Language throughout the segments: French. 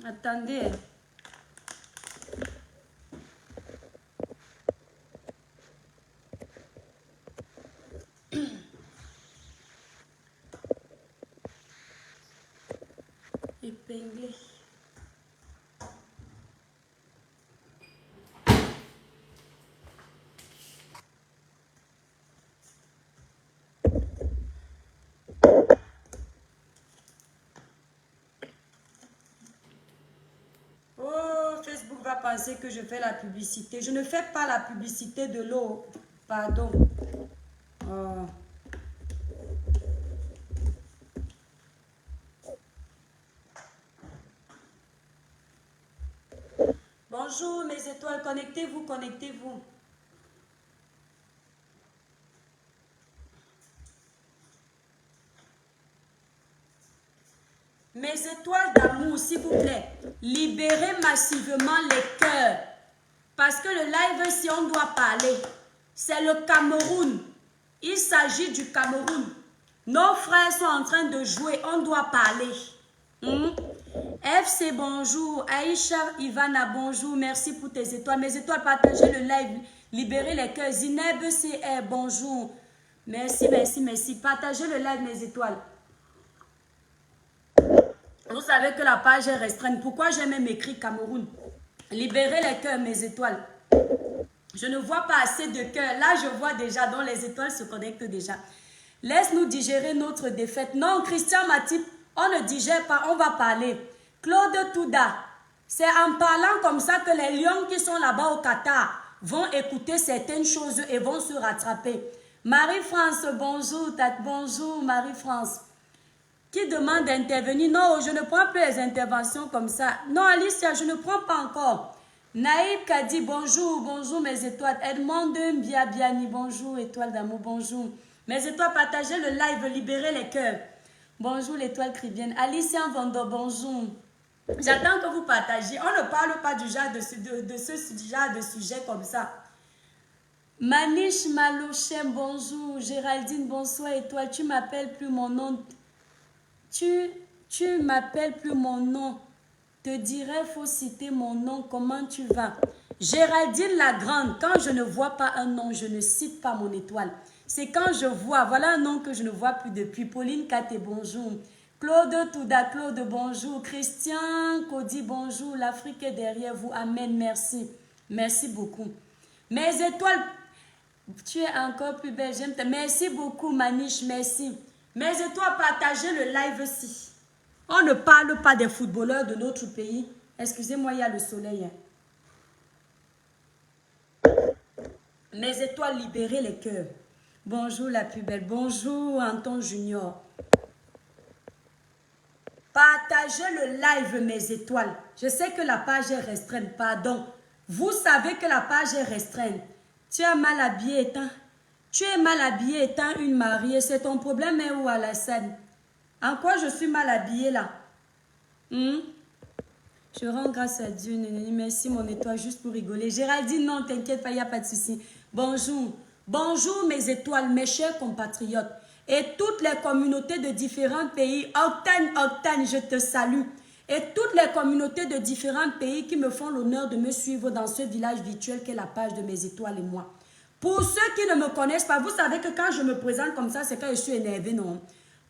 Attendez. Épinglé. Oh, Facebook va penser que je fais la publicité. Je ne fais pas la publicité de l'eau. Pardon. Oh. Bonjour mes étoiles, connectez-vous, connectez-vous. Mes étoiles d'amour, s'il vous plaît, libérez massivement les cœurs. Parce que le live, si on doit parler, c'est le Cameroun. Il s'agit du Cameroun. Nos frères sont en train de jouer, on doit parler. FC, bonjour. Aïcha, Ivana, bonjour. Merci pour tes étoiles. Mes étoiles, partagez le live. Libérez les cœurs. Zineb, CR, bonjour. Merci, merci, merci. Partagez le live, mes étoiles. Vous savez que la page est restreinte. Pourquoi j'ai même écrit Cameroun? Libérez les cœurs, mes étoiles. Je ne vois pas assez de cœurs. Là, je vois déjà, dont les étoiles se connectent déjà. Laisse-nous digérer notre défaite. Non, Christian Matip, on ne digère pas, on va parler. Claude Touda, c'est en parlant comme ça que les lions qui sont là-bas au Qatar vont écouter certaines choses et vont se rattraper. Marie-France, bonjour. Bonjour, Marie-France. Qui demande d'intervenir? Non, je ne prends plus les interventions comme ça. Non, Alicia, je ne prends pas encore. Naïb Kadi, bonjour, bonjour mes étoiles. Edmond Biabiani, bonjour, étoile d'amour, bonjour. Mes étoiles, partagez le live, libérez les cœurs. Bonjour l'étoile chrétienne. Alicia Vando, bonjour. J'attends que vous partagiez. On ne parle pas du genre de ce genre de sujet comme ça. Manish Malochem, bonjour. Géraldine, bonsoir étoile. Tu m'appelles plus mon nom. Tu m'appelles plus mon nom. Te dirais, faut citer mon nom. Comment tu vas? Géraldine la Grande. Quand je ne vois pas un nom, je ne cite pas mon étoile. C'est quand je vois, voilà un nom que je ne vois plus depuis. Pauline Katé, bonjour. Claude Touda, Claude, bonjour. Christian Cody, bonjour. L'Afrique est derrière vous. Amen, merci. Merci beaucoup. Mes étoiles, tu es encore plus belle. J'aime ta. Merci beaucoup, Manish, merci. Mes étoiles, partagez le live aussi. On ne parle pas des footballeurs de notre pays. Excusez-moi, il y a le soleil. Mes étoiles, libérez les cœurs. Bonjour la plus belle. Bonjour Anton Junior. Partagez le live, mes étoiles. Je sais que la page est restreinte, pardon. Vous savez que la page est restreinte. Tu es mal habillé étant. Tu es mal habillé étant une mariée. C'est ton problème, mais où Alassane? En quoi je suis mal habillée là? Je rends grâce à Dieu. Merci mon étoile, juste pour rigoler. Géraldine, non, t'inquiète pas, il n'y a pas de souci. Bonjour. Bonjour mes étoiles, mes chers compatriotes. Et toutes les communautés de différents pays. Octane, je te salue. Et toutes les communautés de différents pays qui me font l'honneur de me suivre dans ce village virtuel qu'est la page de mes étoiles et moi. Pour ceux qui ne me connaissent pas, vous savez que quand je me présente comme ça, c'est quand je suis énervée, non?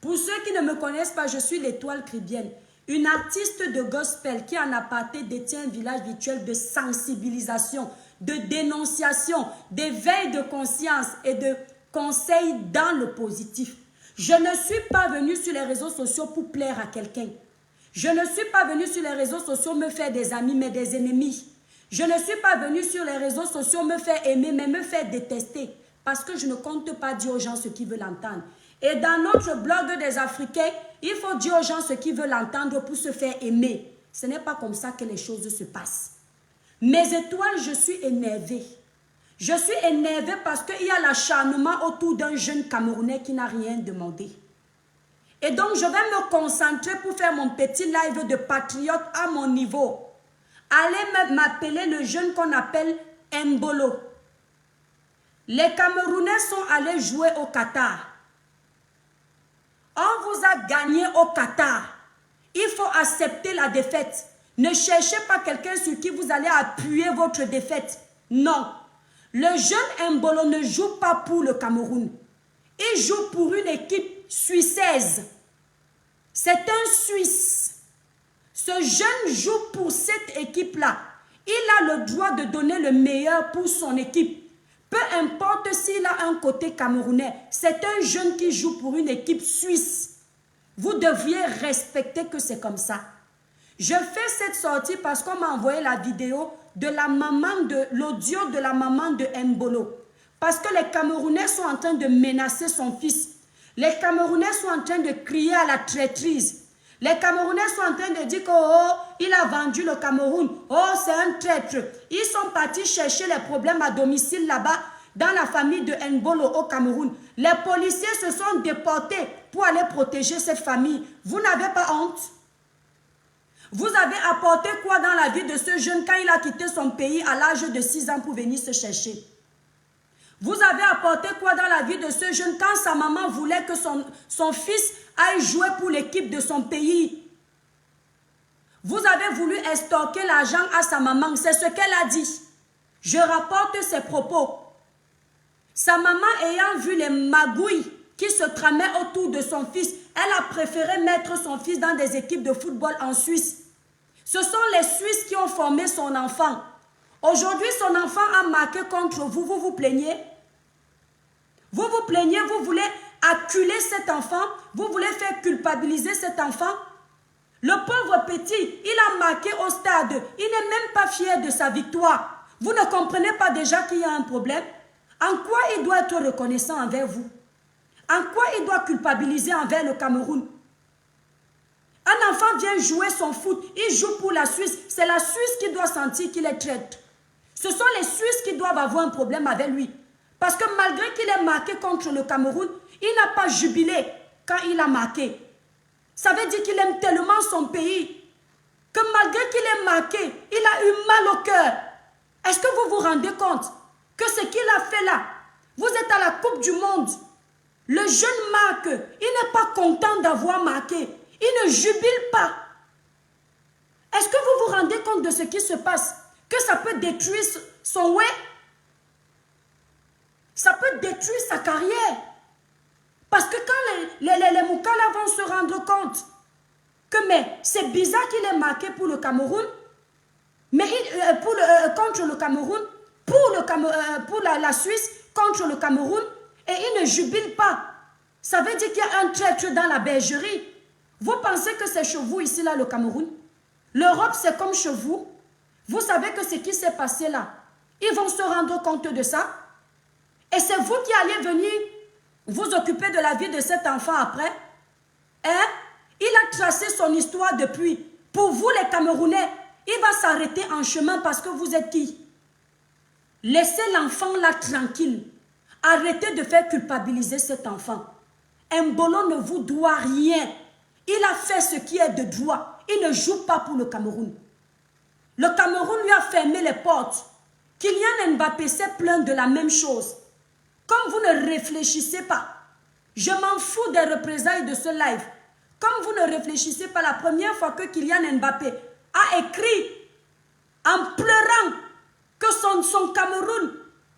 Pour ceux qui ne me connaissent pas, je suis l'étoile chrétienne. Une artiste de gospel qui en aparté détient un village virtuel de sensibilisation, de dénonciation, d'éveil de conscience et de conseils dans le positif. Je ne suis pas venue sur les réseaux sociaux pour plaire à quelqu'un. Je ne suis pas venue sur les réseaux sociaux me faire des amis, mais des ennemis. Je ne suis pas venue sur les réseaux sociaux me faire aimer, mais me faire détester. Parce que je ne compte pas dire aux gens ce qu'ils veulent entendre. Et dans notre blog des Africains, il faut dire aux gens ce qu'ils veulent entendre pour se faire aimer. Ce n'est pas comme ça que les choses se passent. Mes étoiles, je suis énervée. Je suis énervée parce qu'il y a l'acharnement autour d'un jeune Camerounais qui n'a rien demandé. Et donc, je vais me concentrer pour faire mon petit live de patriote à mon niveau. Allez m'appeler le jeune qu'on appelle Mbolo. Les Camerounais sont allés jouer au Qatar. On vous a gagné au Qatar. Il faut accepter la défaite. Ne cherchez pas quelqu'un sur qui vous allez appuyer votre défaite. Non. Le jeune Embolo ne joue pas pour le Cameroun. Il joue pour une équipe suissaise. C'est un Suisse. Ce jeune joue pour cette équipe-là. Il a le droit de donner le meilleur pour son équipe. Peu importe s'il a un côté camerounais. C'est un jeune qui joue pour une équipe suisse. Vous devriez respecter que c'est comme ça. Je fais cette sortie parce qu'on m'a envoyé la vidéo de la maman l'audio de la maman de Embolo. Parce que les Camerounais sont en train de menacer son fils. Les Camerounais sont en train de crier à la traîtrise. Les Camerounais sont en train de dire que il a vendu le Cameroun. Oh, c'est un traître. Ils sont partis chercher les problèmes à domicile là-bas, dans la famille de Embolo au Cameroun. Les policiers se sont déportés pour aller protéger cette famille. Vous n'avez pas honte? Vous avez apporté quoi dans la vie de ce jeune quand il a quitté son pays à l'âge de 6 ans pour venir se chercher? Vous avez apporté quoi dans la vie de ce jeune quand sa maman voulait que son fils aille jouer pour l'équipe de son pays? Vous avez voulu estorquer l'argent à sa maman. C'est ce qu'elle a dit. Je rapporte ses propos. Sa maman ayant vu les magouilles qui se tramaient autour de son fils, elle a préféré mettre son fils dans des équipes de football en Suisse. Ce sont les Suisses qui ont formé son enfant. Aujourd'hui, son enfant a marqué contre vous. Vous vous plaignez? Vous vous plaignez, vous voulez acculer cet enfant? Vous voulez faire culpabiliser cet enfant? Le pauvre petit, il a marqué au stade. Il n'est même pas fier de sa victoire. Vous ne comprenez pas déjà qu'il y a un problème? En quoi il doit être reconnaissant envers vous? En quoi il doit culpabiliser envers le Cameroun? Un enfant vient jouer son foot, il joue pour la Suisse. C'est la Suisse qui doit sentir qu'il est traître. Ce sont les Suisses qui doivent avoir un problème avec lui. Parce que malgré qu'il ait marqué contre le Cameroun, il n'a pas jubilé quand il a marqué. Ça veut dire qu'il aime tellement son pays que malgré qu'il ait marqué, il a eu mal au cœur. Est-ce que vous vous rendez compte que ce qu'il a fait là, vous êtes à la Coupe du Monde, le jeune marque, il n'est pas content d'avoir marqué, il ne jubile pas. Est-ce que vous vous rendez compte de ce qui se passe? Que ça peut détruire son ouais? Ça peut détruire sa carrière. Parce que quand les Moukala vont se rendre compte que c'est bizarre qu'il ait marqué pour le Cameroun, mais contre le Cameroun, pour la Suisse, contre le Cameroun, et il ne jubile pas. Ça veut dire qu'il y a un traître dans la bergerie. Vous pensez que c'est chez vous ici, là, le Cameroun? L'Europe, c'est comme chez vous. Vous savez que ce qui s'est passé là, ils vont se rendre compte de ça. Et c'est vous qui allez venir vous occuper de la vie de cet enfant après. Hein? Il a tracé son histoire depuis. Pour vous, les Camerounais, il va s'arrêter en chemin parce que vous êtes qui? Laissez l'enfant là tranquille. Arrêtez de faire culpabiliser cet enfant. Embolo ne vous doit rien. Il a fait ce qui est de droit. Il ne joue pas pour le Cameroun. Le Cameroun lui a fermé les portes. Kylian Mbappé s'est plaint de la même chose. Comme vous ne réfléchissez pas, je m'en fous des représailles de ce live. Comme vous ne réfléchissez pas, la première fois que Kylian Mbappé a écrit en pleurant que son Cameroun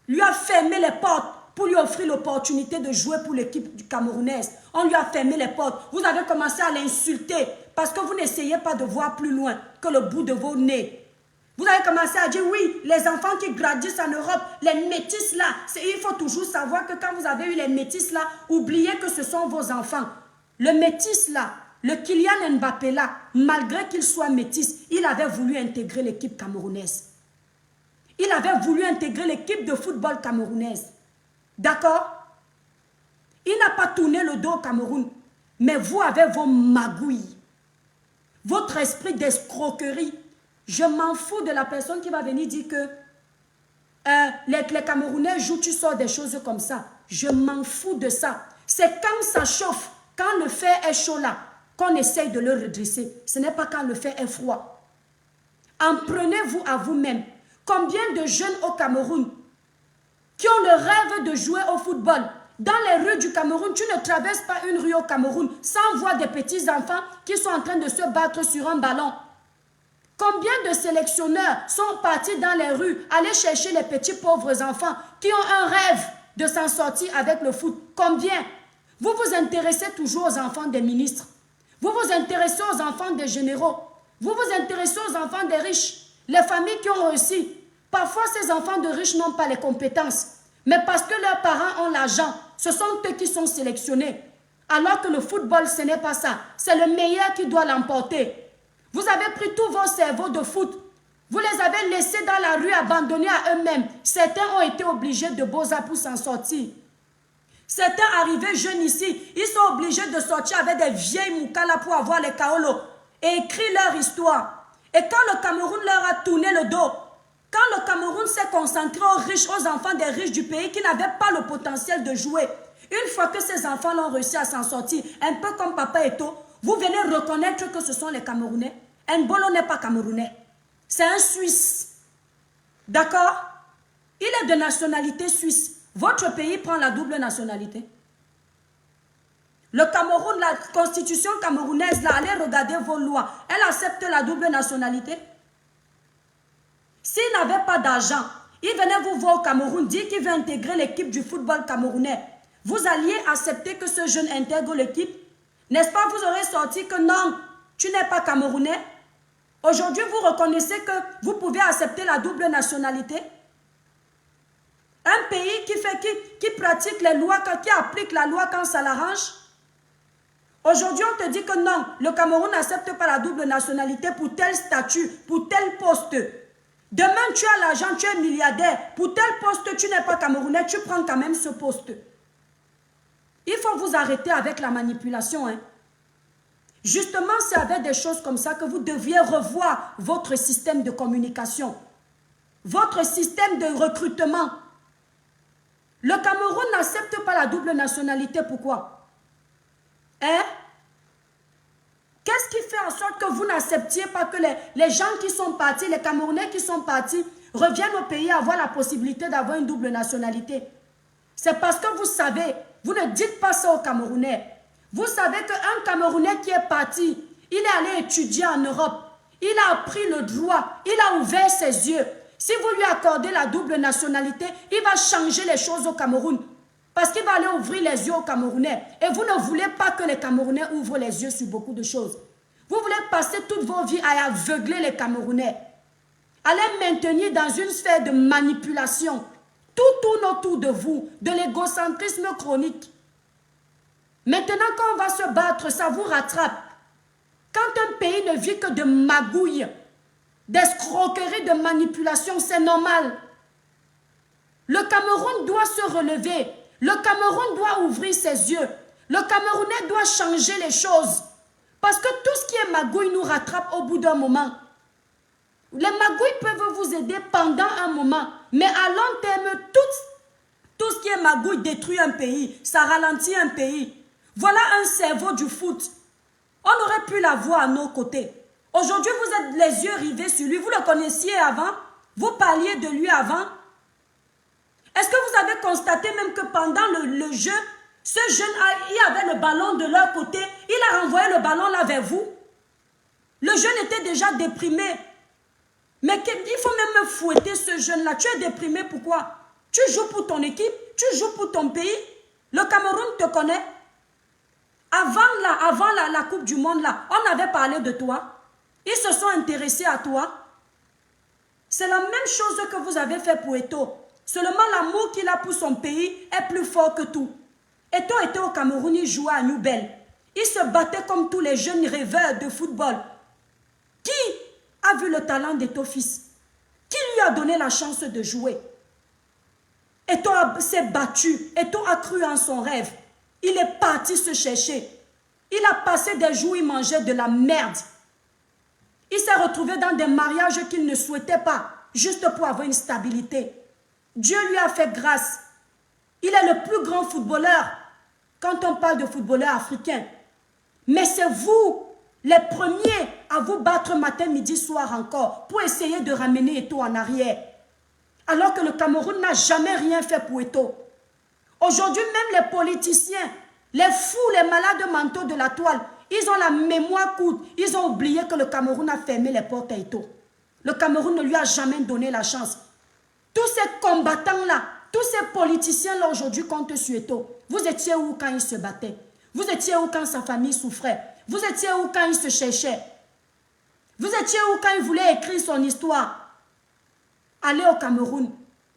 lui a fermé les portes pour lui offrir l'opportunité de jouer pour l'équipe camerounaise. On lui a fermé les portes. Vous avez commencé à l'insulter parce que vous n'essayez pas de voir plus loin que le bout de vos nez. Vous avez commencé à dire, oui, les enfants qui grandissent en Europe, les métis là, il faut toujours savoir que quand vous avez eu les métis là, oubliez que ce sont vos enfants. Le métis là, le Kylian Mbappé là, malgré qu'il soit métis, il avait voulu intégrer l'équipe camerounaise. Il avait voulu intégrer l'équipe de football camerounaise. D'accord? Il n'a pas tourné le dos au Cameroun. Mais vous avez vos magouilles. Votre esprit d'escroquerie. Je m'en fous de la personne qui va venir dire que les Camerounais jouent, tu sors des choses comme ça. Je m'en fous de ça. C'est quand ça chauffe, quand le fer est chaud là, qu'on essaye de le redresser. Ce n'est pas quand le fer est froid. En prenez-vous à vous-même. Combien de jeunes au Cameroun qui ont le rêve de jouer au football? Dans les rues du Cameroun, tu ne traverses pas une rue au Cameroun sans voir des petits enfants qui sont en train de se battre sur un ballon. Combien de sélectionneurs sont partis dans les rues aller chercher les petits pauvres enfants qui ont un rêve de s'en sortir avec le foot? Combien? Vous vous intéressez toujours aux enfants des ministres. Vous vous intéressez aux enfants des généraux. Vous vous intéressez aux enfants des riches. Les familles qui ont réussi. Parfois, ces enfants de riches n'ont pas les compétences. Mais parce que leurs parents ont l'argent, ce sont eux qui sont sélectionnés. Alors que le football, ce n'est pas ça. C'est le meilleur qui doit l'emporter. Vous avez pris tous vos cerveaux de foot. Vous les avez laissés dans la rue, abandonnés à eux-mêmes. Certains ont été obligés de Beaux-Arts pour s'en sortir. Certains arrivés jeunes ici, ils sont obligés de sortir avec des vieilles moukala pour avoir les kaolos et écrire leur histoire. Et quand le Cameroun leur a tourné le dos, quand le Cameroun s'est concentré aux riches, aux enfants des riches du pays qui n'avaient pas le potentiel de jouer, une fois que ces enfants ont réussi à s'en sortir, un peu comme Papa Eto'o, vous venez reconnaître que ce sont les Camerounais. Mbolo n'est pas Camerounais. C'est un Suisse. D'accord? Il est de nationalité suisse. Votre pays prend la double nationalité. Le Cameroun, la constitution camerounaise, là, allez regarder vos lois. Elle accepte la double nationalité. S'il n'avait pas d'argent, il venait vous voir au Cameroun, dire qu'il veut intégrer l'équipe du football camerounais. Vous alliez accepter que ce jeune intègre l'équipe? N'est-ce pas, vous aurez sorti que non, tu n'es pas Camerounais. Aujourd'hui, vous reconnaissez que vous pouvez accepter la double nationalité. Un pays qui pratique les lois, qui applique la loi quand ça l'arrange. Aujourd'hui, on te dit que non, le Cameroun n'accepte pas la double nationalité pour tel statut, pour tel poste. Demain, tu as l'argent, tu es milliardaire. Pour tel poste, tu n'es pas Camerounais, tu prends quand même ce poste. Il faut vous arrêter avec la manipulation. Hein. Justement, c'est avec des choses comme ça que vous deviez revoir votre système de communication, votre système de recrutement. Le Cameroun n'accepte pas la double nationalité. Pourquoi? Hein? Qu'est-ce qui fait en sorte que vous n'acceptiez pas que les gens qui sont partis, les Camerounais qui sont partis, reviennent au pays avoir la possibilité d'avoir une double nationalité? C'est parce que vous savez, vous ne dites pas ça aux Camerounais. Vous savez qu'un Camerounais qui est parti, il est allé étudier en Europe. Il a appris le droit. Il a ouvert ses yeux. Si vous lui accordez la double nationalité, il va changer les choses au Cameroun. Parce qu'il va aller ouvrir les yeux aux Camerounais. Et vous ne voulez pas que les Camerounais ouvrent les yeux sur beaucoup de choses. Vous voulez passer toute vos vies à aveugler les Camerounais. À les maintenir dans une sphère de manipulation. Tout tourne autour de vous, de l'égocentrisme chronique. Maintenant, quand on va se battre, ça vous rattrape. Quand un pays ne vit que de magouilles, d'escroqueries, de manipulation, c'est normal. Le Cameroun doit se relever. Le Cameroun doit ouvrir ses yeux. Le Camerounais doit changer les choses. Parce que tout ce qui est magouille nous rattrape au bout d'un moment. Les magouilles peuvent vous aider pendant un moment. Mais à long terme, tout ce qui est magouille détruit un pays. Ça ralentit un pays. Voilà un cerveau du foot. On aurait pu l'avoir à nos côtés. Aujourd'hui, vous êtes les yeux rivés sur lui. Vous le connaissiez avant. Vous parliez de lui avant. Est-ce que vous avez constaté même que pendant le jeu, ce jeune, il avait le ballon de leur côté. Il a renvoyé le ballon là vers vous. Le jeune était déjà déprimé. Mais il faut même fouetter ce jeune-là. Tu es déprimé, pourquoi? Tu joues pour ton équipe, tu joues pour ton pays. Le Cameroun te connaît. Avant la Coupe du Monde, là, on avait parlé de toi. Ils se sont intéressés à toi. C'est la même chose que vous avez fait pour Eto'o. Seulement l'amour qu'il a pour son pays est plus fort que tout. Eto'o était au Cameroun, il jouait à Newbel. Il se battait comme tous les jeunes rêveurs de football. Qui a vu le talent d'Eto'o fils? Qui lui a donné la chance de jouer? Eto'o s'est battu. Eto'o a cru en son rêve. Il est parti se chercher. Il a passé des jours, il mangeait de la merde. Il s'est retrouvé dans des mariages qu'il ne souhaitait pas, juste pour avoir une stabilité. Dieu lui a fait grâce. Il est le plus grand footballeur quand on parle de footballeur africain. Mais c'est vous, les premiers, à vous battre matin, midi, soir encore, pour essayer de ramener Eto'o en arrière. Alors que le Cameroun n'a jamais rien fait pour Eto'o. Aujourd'hui, même les politiciens, les fous, les malades mentaux de la toile, Ils ont la mémoire courte. Ils ont oublié que le Cameroun a fermé les portes à Eto'o. Le Cameroun ne lui a jamais donné la chance. Tous ces combattants-là, tous ces politiciens-là aujourd'hui comptent sur Eto'o. Vous étiez où quand il se battait? Vous étiez où quand sa famille souffrait? Vous étiez où quand il se cherchait? Vous étiez où quand il voulait écrire son histoire? Allez au Cameroun.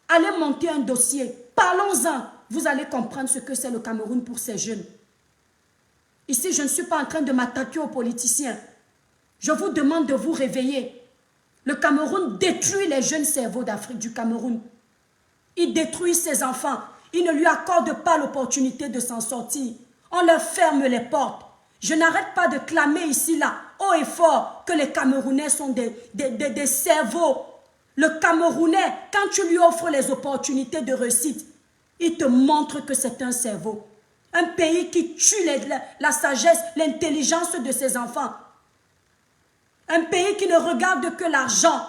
Allez monter un dossier. Parlons-en. Vous allez comprendre ce que c'est le Cameroun pour ces jeunes. Ici, je ne suis pas en train de m'attaquer aux politiciens. Je vous demande de vous réveiller. Le Cameroun détruit les jeunes cerveaux d'Afrique du Cameroun. Il détruit ses enfants. Il ne lui accorde pas l'opportunité de s'en sortir. On leur ferme les portes. Je n'arrête pas de clamer ici, là, haut et fort, que les Camerounais sont des cerveaux. Le Camerounais, quand tu lui offres les opportunités de réussite, il te montre que c'est un cerveau. Un pays qui tue la sagesse, l'intelligence de ses enfants. Un pays qui ne regarde que l'argent.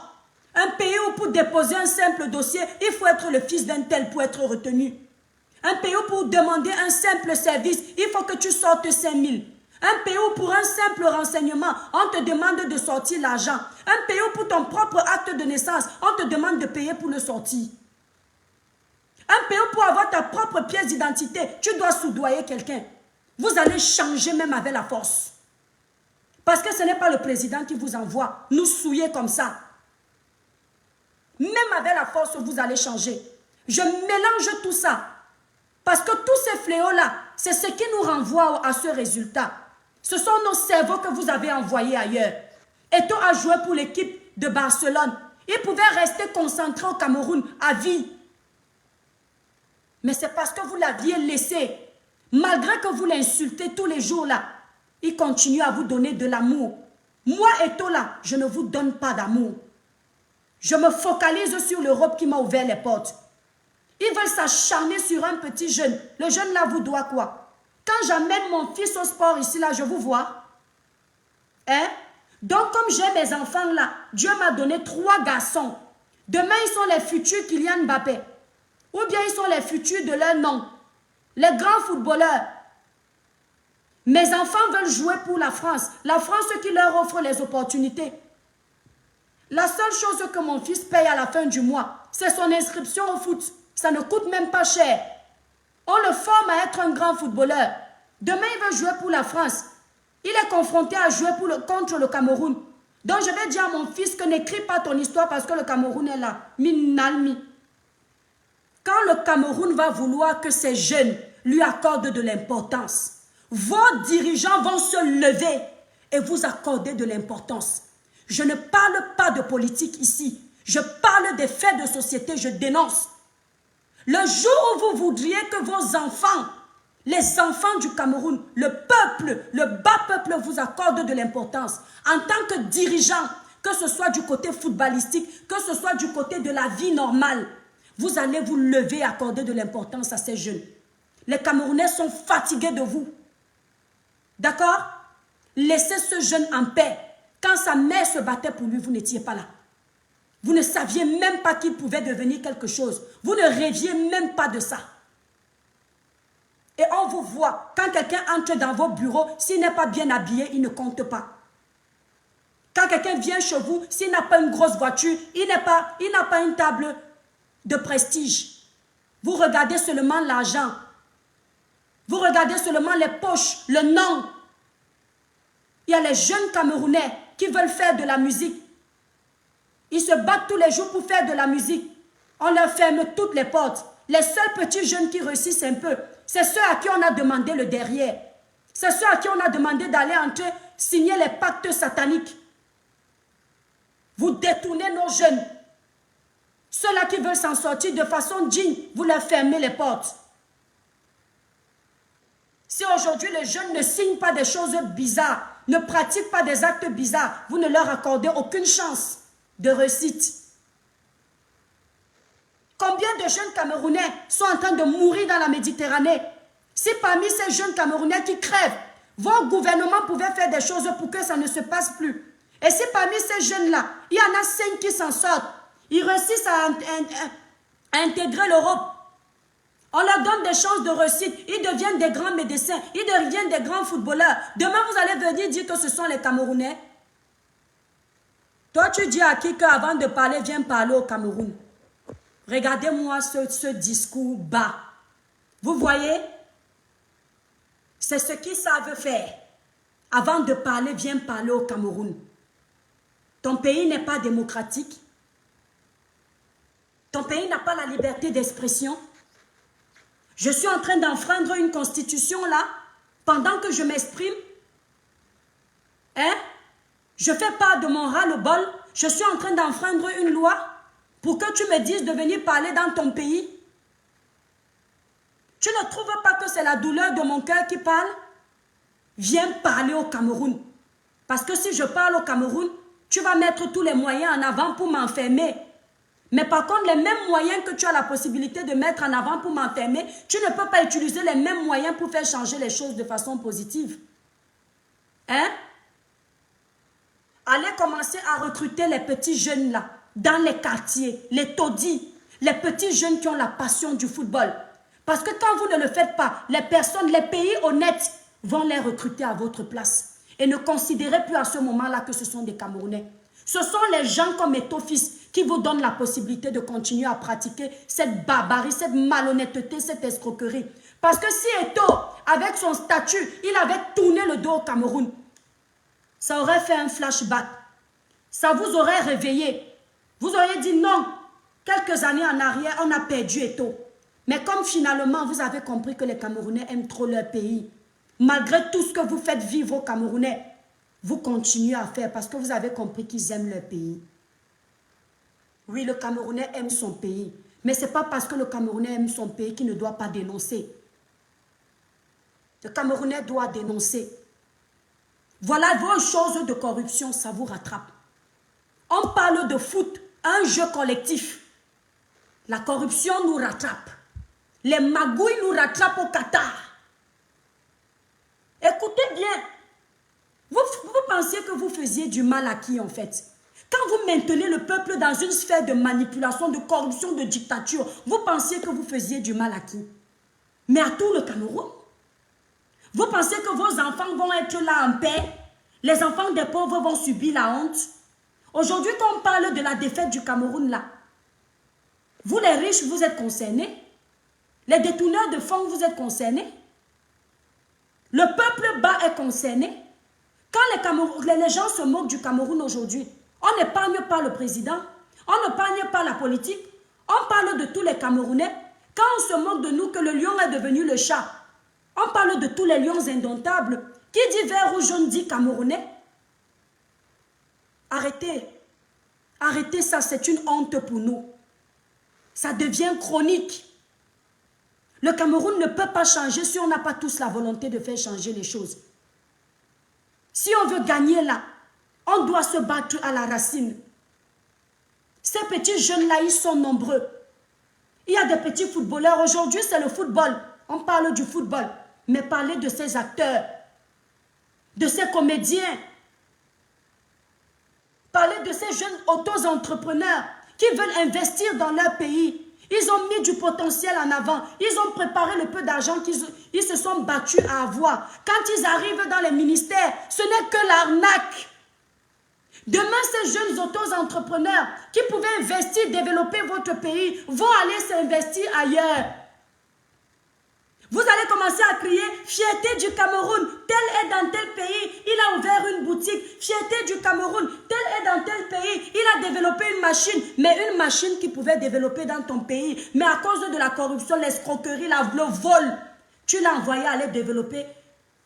Un pays où pour déposer un simple dossier, il faut être le fils d'un tel pour être retenu. Un pays où pour demander un simple service, il faut que tu sortes 5 000. Un pays où pour un simple renseignement, on te demande de sortir l'argent. Un pays où pour ton propre acte de naissance, on te demande de payer pour le sortir. Un pays où pour avoir ta propre pièce d'identité, tu dois soudoyer quelqu'un. Vous allez changer même avec la force. Parce que ce n'est pas le président qui vous envoie nous souiller comme ça. Même avec la force, vous allez changer. Je mélange tout ça. Parce que tous ces fléaux-là, c'est ce qui nous renvoie à ce résultat. Ce sont nos cerveaux que vous avez envoyés ailleurs. Eto'o a joué pour l'équipe de Barcelone. Il pouvait rester concentré au Cameroun à vie. Mais c'est parce que vous l'aviez laissé. Malgré que vous l'insultez tous les jours là, il continue à vous donner de l'amour. Moi, Eto'o là, je ne vous donne pas d'amour. Je me focalise sur l'Europe qui m'a ouvert les portes. Ils veulent s'acharner sur un petit jeune. Le jeune là vous doit quoi? Quand j'amène mon fils au sport ici là, je vous vois. Hein? Donc comme j'ai mes enfants là, Dieu m'a donné 3 garçons. Demain ils sont les futurs Kylian Mbappé. Ou bien ils sont les futurs de leur nom. Les grands footballeurs. Mes enfants veulent jouer pour la France. La France qui leur offre les opportunités. La seule chose que mon fils paye à la fin du mois, c'est son inscription au foot. Ça ne coûte même pas cher. On le forme à être un grand footballeur. Demain, il veut jouer pour la France. Il est confronté à jouer contre le Cameroun. Donc, je vais dire à mon fils que n'écris pas ton histoire parce que le Cameroun est là. Minalmi. Quand le Cameroun va vouloir que ces jeunes lui accordent de l'importance, vos dirigeants vont se lever et vous accorder de l'importance. Je ne parle pas de politique ici. Je parle des faits de société, je dénonce. Le jour où vous voudriez que vos enfants, les enfants du Cameroun, le peuple, le bas peuple vous accorde de l'importance, en tant que dirigeant, que ce soit du côté footballistique, que ce soit du côté de la vie normale, vous allez vous lever et accorder de l'importance à ces jeunes. Les Camerounais sont fatigués de vous. D'accord? Laissez ce jeune en paix. Quand sa mère se battait pour lui, vous n'étiez pas là. Vous ne saviez même pas qu'il pouvait devenir quelque chose. Vous ne rêviez même pas de ça. Et on vous voit, quand quelqu'un entre dans vos bureaux, s'il n'est pas bien habillé, il ne compte pas. Quand quelqu'un vient chez vous, s'il n'a pas une grosse voiture, il n'a pas une table de prestige. Vous regardez seulement l'argent. Vous regardez seulement les poches, le nom. Il y a les jeunes Camerounais qui veulent faire de la musique. Ils se battent tous les jours pour faire de la musique. On leur ferme toutes les portes. Les seuls petits jeunes qui réussissent un peu, c'est ceux à qui on a demandé le derrière. C'est ceux à qui on a demandé d'aller entrer, signer les pactes sataniques. Vous détournez nos jeunes. Ceux-là qui veulent s'en sortir de façon digne, vous leur fermez les portes. Si aujourd'hui les jeunes ne signent pas des choses bizarres, ne pratiquent pas des actes bizarres, vous ne leur accordez aucune chance de réussite. Combien de jeunes Camerounais sont en train de mourir dans la Méditerranée? Si parmi ces jeunes Camerounais qui crèvent, vos gouvernements pouvaient faire des choses pour que ça ne se passe plus. Et si parmi ces jeunes-là, il y en a 5 qui s'en sortent, ils réussissent à intégrer l'Europe. On leur donne des chances de réussite. Ils deviennent des grands médecins. Ils deviennent des grands footballeurs. Demain, vous allez venir dire que ce sont les Camerounais. Toi, tu dis à qui qu'avant de parler, viens parler au Cameroun. Regardez-moi ce discours bas. Vous voyez? C'est ce qu'ils savent faire. Avant de parler, viens parler au Cameroun. Ton pays n'est pas démocratique. Ton pays n'a pas la liberté d'expression. Je suis en train d'enfreindre une constitution là, pendant que je m'exprime. Hein? Je fais part de mon ras-le-bol. Je suis en train d'enfreindre une loi pour que tu me dises de venir parler dans ton pays. Tu ne trouves pas que c'est la douleur de mon cœur qui parle? Viens parler au Cameroun. Parce que si je parle au Cameroun, tu vas mettre tous les moyens en avant pour m'enfermer. Mais par contre, les mêmes moyens que tu as la possibilité de mettre en avant pour m'enfermer, tu ne peux pas utiliser les mêmes moyens pour faire changer les choses de façon positive. Hein? Allez commencer à recruter les petits jeunes là, dans les quartiers, les taudis, les petits jeunes qui ont la passion du football. Parce que quand vous ne le faites pas, les personnes, les pays honnêtes vont les recruter à votre place. Et ne considérez plus à ce moment-là que ce sont des Camerounais. Ce sont les gens comme Eto'o-fils qui vous donnent la possibilité de continuer à pratiquer cette barbarie, cette malhonnêteté, cette escroquerie. Parce que si Eto'o, avec son statut, il avait tourné le dos au Cameroun, ça aurait fait un flashback. Ça vous aurait réveillé. Vous auriez dit non. Quelques années en arrière, on a perdu Eto'o. Mais comme finalement, vous avez compris que les Camerounais aiment trop leur pays, malgré tout ce que vous faites vivre aux Camerounais, vous continuez à faire parce que vous avez compris qu'ils aiment leur pays. Oui, le Camerounais aime son pays. Mais ce n'est pas parce que le Camerounais aime son pays qu'il ne doit pas dénoncer. Le Camerounais doit dénoncer. Voilà vos choses de corruption, ça vous rattrape. On parle de foot, un jeu collectif. La corruption nous rattrape. Les magouilles nous rattrapent au Qatar. Écoutez bien. Vous pensiez que vous faisiez du mal à qui en fait? Quand vous maintenez le peuple dans une sphère de manipulation, de corruption, de dictature, vous pensiez que vous faisiez du mal à qui? Mais à tout le Cameroun. Vous pensez que vos enfants vont être là en paix? Les enfants des pauvres vont subir la honte? Aujourd'hui, quand on parle de la défaite du Cameroun là, vous les riches, vous êtes concernés? Les détourneurs de fonds, vous êtes concernés? Le peuple bas est concerné? Quand les gens se moquent du Cameroun aujourd'hui, on n'épargne pas le président, on n'épargne pas la politique, on parle de tous les Camerounais. Quand on se moque de nous que le lion est devenu le chat, on parle de tous les lions indomptables. Qui dit vert ou jaune dit Camerounais? Arrêtez. Arrêtez ça, c'est une honte pour nous. Ça devient chronique. Le Cameroun ne peut pas changer si on n'a pas tous la volonté de faire changer les choses. Si on veut gagner là, on doit se battre à la racine. Ces petits jeunes-là, ils sont nombreux. Il y a des petits footballeurs. Aujourd'hui, c'est le football. On parle du football. Mais parlez de ces acteurs, de ces comédiens. Parlez de ces jeunes auto-entrepreneurs qui veulent investir dans leur pays. Ils ont mis du potentiel en avant. Ils ont préparé le peu d'argent qu'ils se sont battus à avoir. Quand ils arrivent dans les ministères, ce n'est que l'arnaque. Demain, ces jeunes auto-entrepreneurs qui pouvaient investir, développer votre pays, vont aller s'investir ailleurs. Vous allez commencer à crier « Fierté du Cameroun, tel est dans tel pays, il a ouvert une boutique. Fierté du Cameroun, tel est dans tel pays, il a développé une machine. » Mais une machine qui pouvait développer dans ton pays, mais à cause de la corruption, l'escroquerie, le vol, tu l'as envoyé aller développer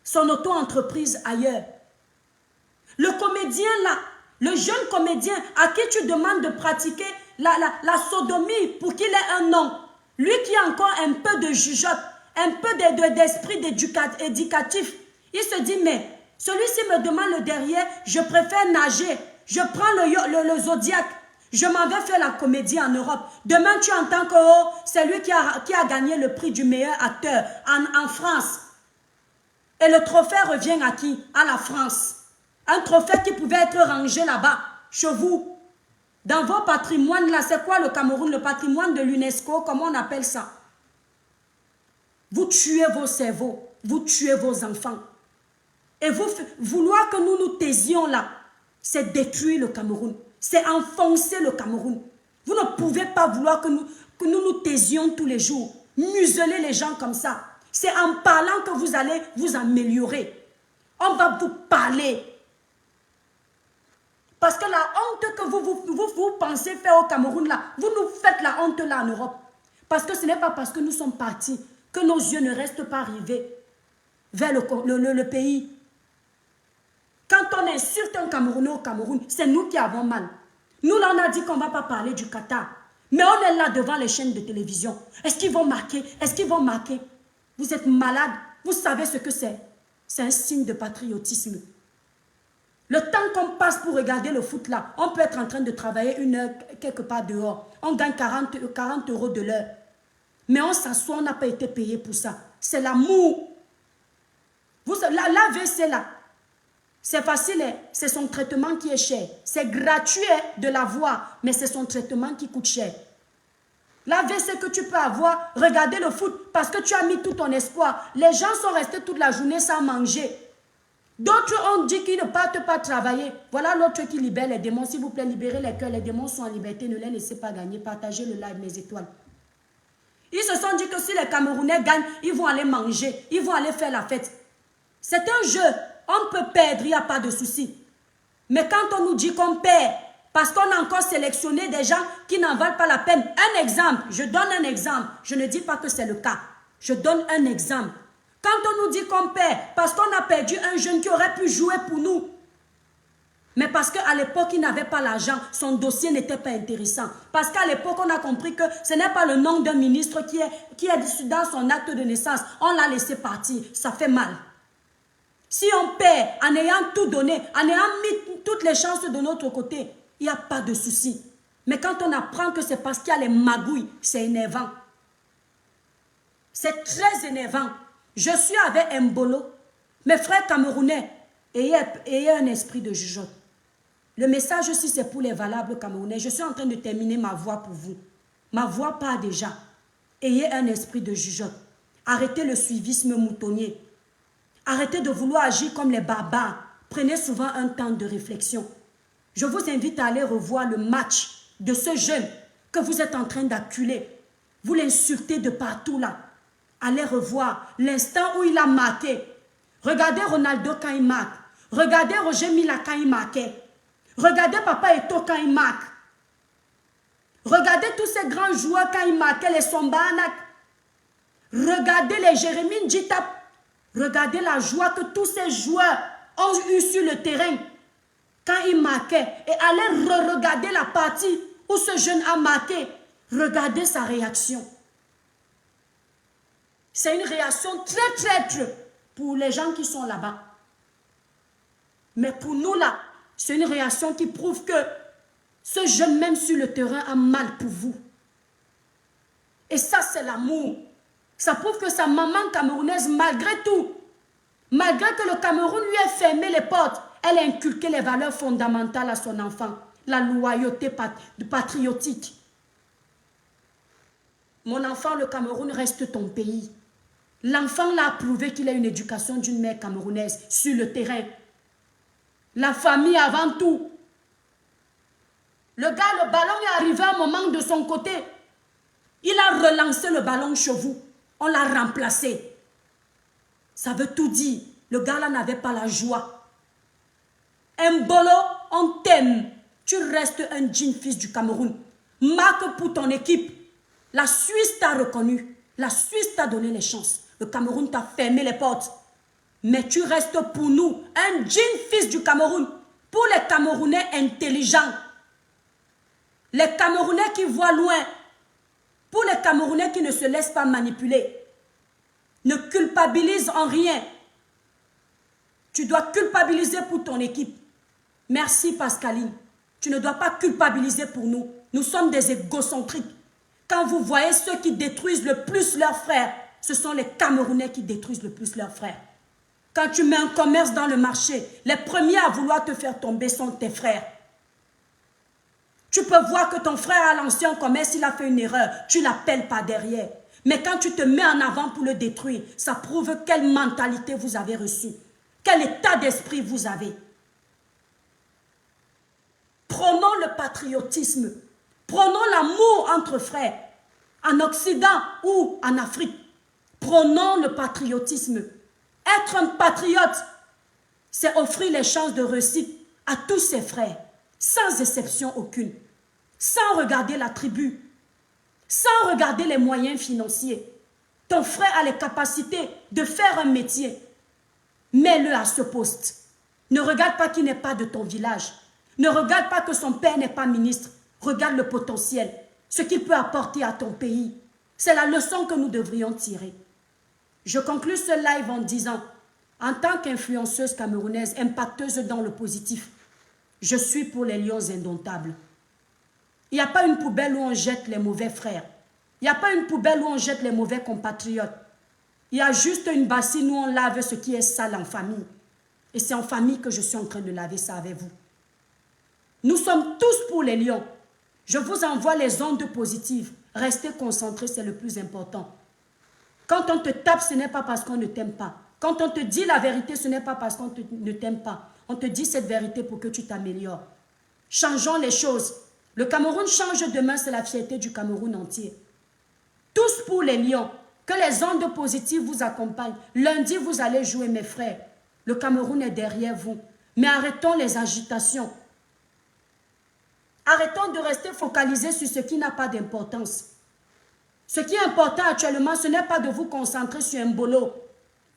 son auto-entreprise ailleurs. Le comédien là, le jeune comédien à qui tu demandes de pratiquer la sodomie pour qu'il ait un nom, lui qui a encore un peu de jugeote, un peu d'esprit éducatif, il se dit, mais celui-ci me demande le derrière, je préfère nager, je prends le Zodiac, je m'en vais faire la comédie en Europe. Demain, tu entends que oh, c'est lui qui a gagné le prix du meilleur acteur en France. Et le trophée revient à qui? À la France. Un trophée qui pouvait être rangé là-bas, chez vous. Dans vos patrimoines, là, c'est quoi le Cameroun? Le patrimoine de l'UNESCO, comment on appelle ça? Vous tuez vos cerveaux, vous tuez vos enfants. Et vouloir que nous nous taisions là, c'est détruire le Cameroun. C'est enfoncer le Cameroun. Vous ne pouvez pas vouloir que nous taisions tous les jours. Museler les gens comme ça. C'est en parlant que vous allez vous améliorer. On va vous parler. Parce que la honte que vous pensez faire au Cameroun là, vous nous faites la honte là en Europe. Parce que ce n'est pas parce que nous sommes partis que nos yeux ne restent pas rivés vers le pays. Quand on insulte un Camerounais au Cameroun, c'est nous qui avons mal. Nous, là, on a dit qu'on ne va pas parler du Qatar. Mais on est là devant les chaînes de télévision. Est-ce qu'ils vont marquer? Est-ce qu'ils vont marquer? Vous êtes malade. Vous savez ce que c'est. C'est un signe de patriotisme. Le temps qu'on passe pour regarder le foot là, on peut être en train de travailler une heure quelque part dehors. On gagne 40 € de l'heure. Mais on s'assoit, on n'a pas été payé pour ça. C'est l'amour. L'AVC là, c'est facile, c'est son traitement qui est cher. C'est gratuit de l'avoir, mais c'est son traitement qui coûte cher. L'AVC que tu peux avoir, regarder le foot parce que tu as mis tout ton espoir. Les gens sont restés toute la journée sans manger. D'autres ont dit qu'ils ne partent pas travailler. Voilà l'autre qui libère les démons. S'il vous plaît, libérez les cœurs. Les démons sont en liberté. Ne les laissez pas gagner. Partagez le live, mes étoiles. Ils se sont dit que si les Camerounais gagnent, ils vont aller manger. Ils vont aller faire la fête. C'est un jeu. On peut perdre, il n'y a pas de souci. Mais quand on nous dit qu'on perd, parce qu'on a encore sélectionné des gens qui n'en valent pas la peine. Un exemple, je donne un exemple. Je ne dis pas que c'est le cas. Je donne un exemple. Quand on nous dit qu'on perd, parce qu'on a perdu un jeune qui aurait pu jouer pour nous. Mais parce qu'à l'époque, il n'avait pas l'argent, son dossier n'était pas intéressant. Parce qu'à l'époque, on a compris que ce n'est pas le nom d'un ministre qui est dans son acte de naissance. On l'a laissé partir. Ça fait mal. Si on perd en ayant tout donné, en ayant mis toutes les chances de notre côté, il n'y a pas de souci. Mais quand on apprend que c'est parce qu'il y a les magouilles, c'est énervant. C'est très énervant. Je suis avec Mbolo. Mes frères camerounais, ayez un esprit de jugeote. Le message aussi, c'est pour les valables camerounais. Je suis en train de terminer ma voix pour vous. Ma voix part déjà. Ayez un esprit de jugeote. Arrêtez le suivisme moutonnier. Arrêtez de vouloir agir comme les barbares. Prenez souvent un temps de réflexion. Je vous invite à aller revoir le match de ce jeune que vous êtes en train d'acculer. Vous l'insultez de partout là. Allez revoir l'instant où il a marqué. Regardez Ronaldo quand il marque. Regardez Roger Mila quand il marquait. Regardez Papa Eto'o quand il marque. Regardez tous ces grands joueurs quand ils marquaient, les Sombanak. Regardez les Jérémy Njitap. Regardez la joie que tous ces joueurs ont eu sur le terrain quand ils marquaient. Et allez re-regarder la partie où ce jeune a marqué. Regardez sa réaction. C'est une réaction très traître pour les gens qui sont là-bas. Mais pour nous là, c'est une réaction qui prouve que ce jeune même sur le terrain a mal pour vous. Et ça c'est l'amour. Ça prouve que sa maman camerounaise, malgré tout, malgré que le Cameroun lui ait fermé les portes, elle a inculqué les valeurs fondamentales à son enfant. La loyauté patriotique. Mon enfant, le Cameroun reste ton pays. L'enfant l'a prouvé qu'il a une éducation d'une mère camerounaise sur le terrain. La famille avant tout. Le gars, le ballon est arrivé à un moment de son côté. Il a relancé le ballon chez vous. On l'a remplacé. Ça veut tout dire. Le gars là n'avait pas la joie. Mbolo, on t'aime. Tu restes un digne fils du Cameroun. Marque pour ton équipe. La Suisse t'a reconnu. La Suisse t'a donné les chances. Le Cameroun t'a fermé les portes. Mais tu restes pour nous un digne fils du Cameroun. Pour les Camerounais intelligents. Les Camerounais qui voient loin. Pour les Camerounais qui ne se laissent pas manipuler. Ne culpabilise en rien. Tu dois culpabiliser pour ton équipe. Merci Pascaline. Tu ne dois pas culpabiliser pour nous. Nous sommes des égocentriques. Quand vous voyez ceux qui détruisent le plus leurs frères, ce sont les Camerounais qui détruisent le plus leurs frères. Quand tu mets un commerce dans le marché, les premiers à vouloir te faire tomber sont tes frères. Tu peux voir que ton frère a lancé un commerce, il a fait une erreur. Tu l'appelles pas derrière. Mais quand tu te mets en avant pour le détruire, ça prouve quelle mentalité vous avez reçue. Quel état d'esprit vous avez. Prenons le patriotisme. Prenons l'amour entre frères. En Occident ou en Afrique. Prenons le patriotisme. Être un patriote, c'est offrir les chances de réussite à tous ses frères, sans exception aucune, sans regarder la tribu, sans regarder les moyens financiers. Ton frère a les capacités de faire un métier. Mets-le à ce poste. Ne regarde pas qu'il n'est pas de ton village. Ne regarde pas que son père n'est pas ministre. Regarde le potentiel, ce qu'il peut apporter à ton pays. C'est la leçon que nous devrions tirer. Je conclus ce live en disant, en tant qu'influenceuse camerounaise, impacteuse dans le positif, je suis pour les lions indomptables. Il n'y a pas une poubelle où on jette les mauvais frères. Il n'y a pas une poubelle où on jette les mauvais compatriotes. Il y a juste une bassine où on lave ce qui est sale en famille. Et c'est en famille que je suis en train de laver ça avec vous. Nous sommes tous pour les lions. Je vous envoie les ondes positives. Restez concentrés, c'est le plus important. Quand on te tape, ce n'est pas parce qu'on ne t'aime pas. Quand on te dit la vérité, ce n'est pas parce qu'on ne t'aime pas. On te dit cette vérité pour que tu t'améliores. Changeons les choses. Le Cameroun change demain, c'est la fierté du Cameroun entier. Tous pour les lions. Que les ondes positives vous accompagnent. Lundi, vous allez jouer, mes frères. Le Cameroun est derrière vous. Mais arrêtons les agitations. Arrêtons de rester focalisés sur ce qui n'a pas d'importance. Ce qui est important actuellement, ce n'est pas de vous concentrer sur un boulot.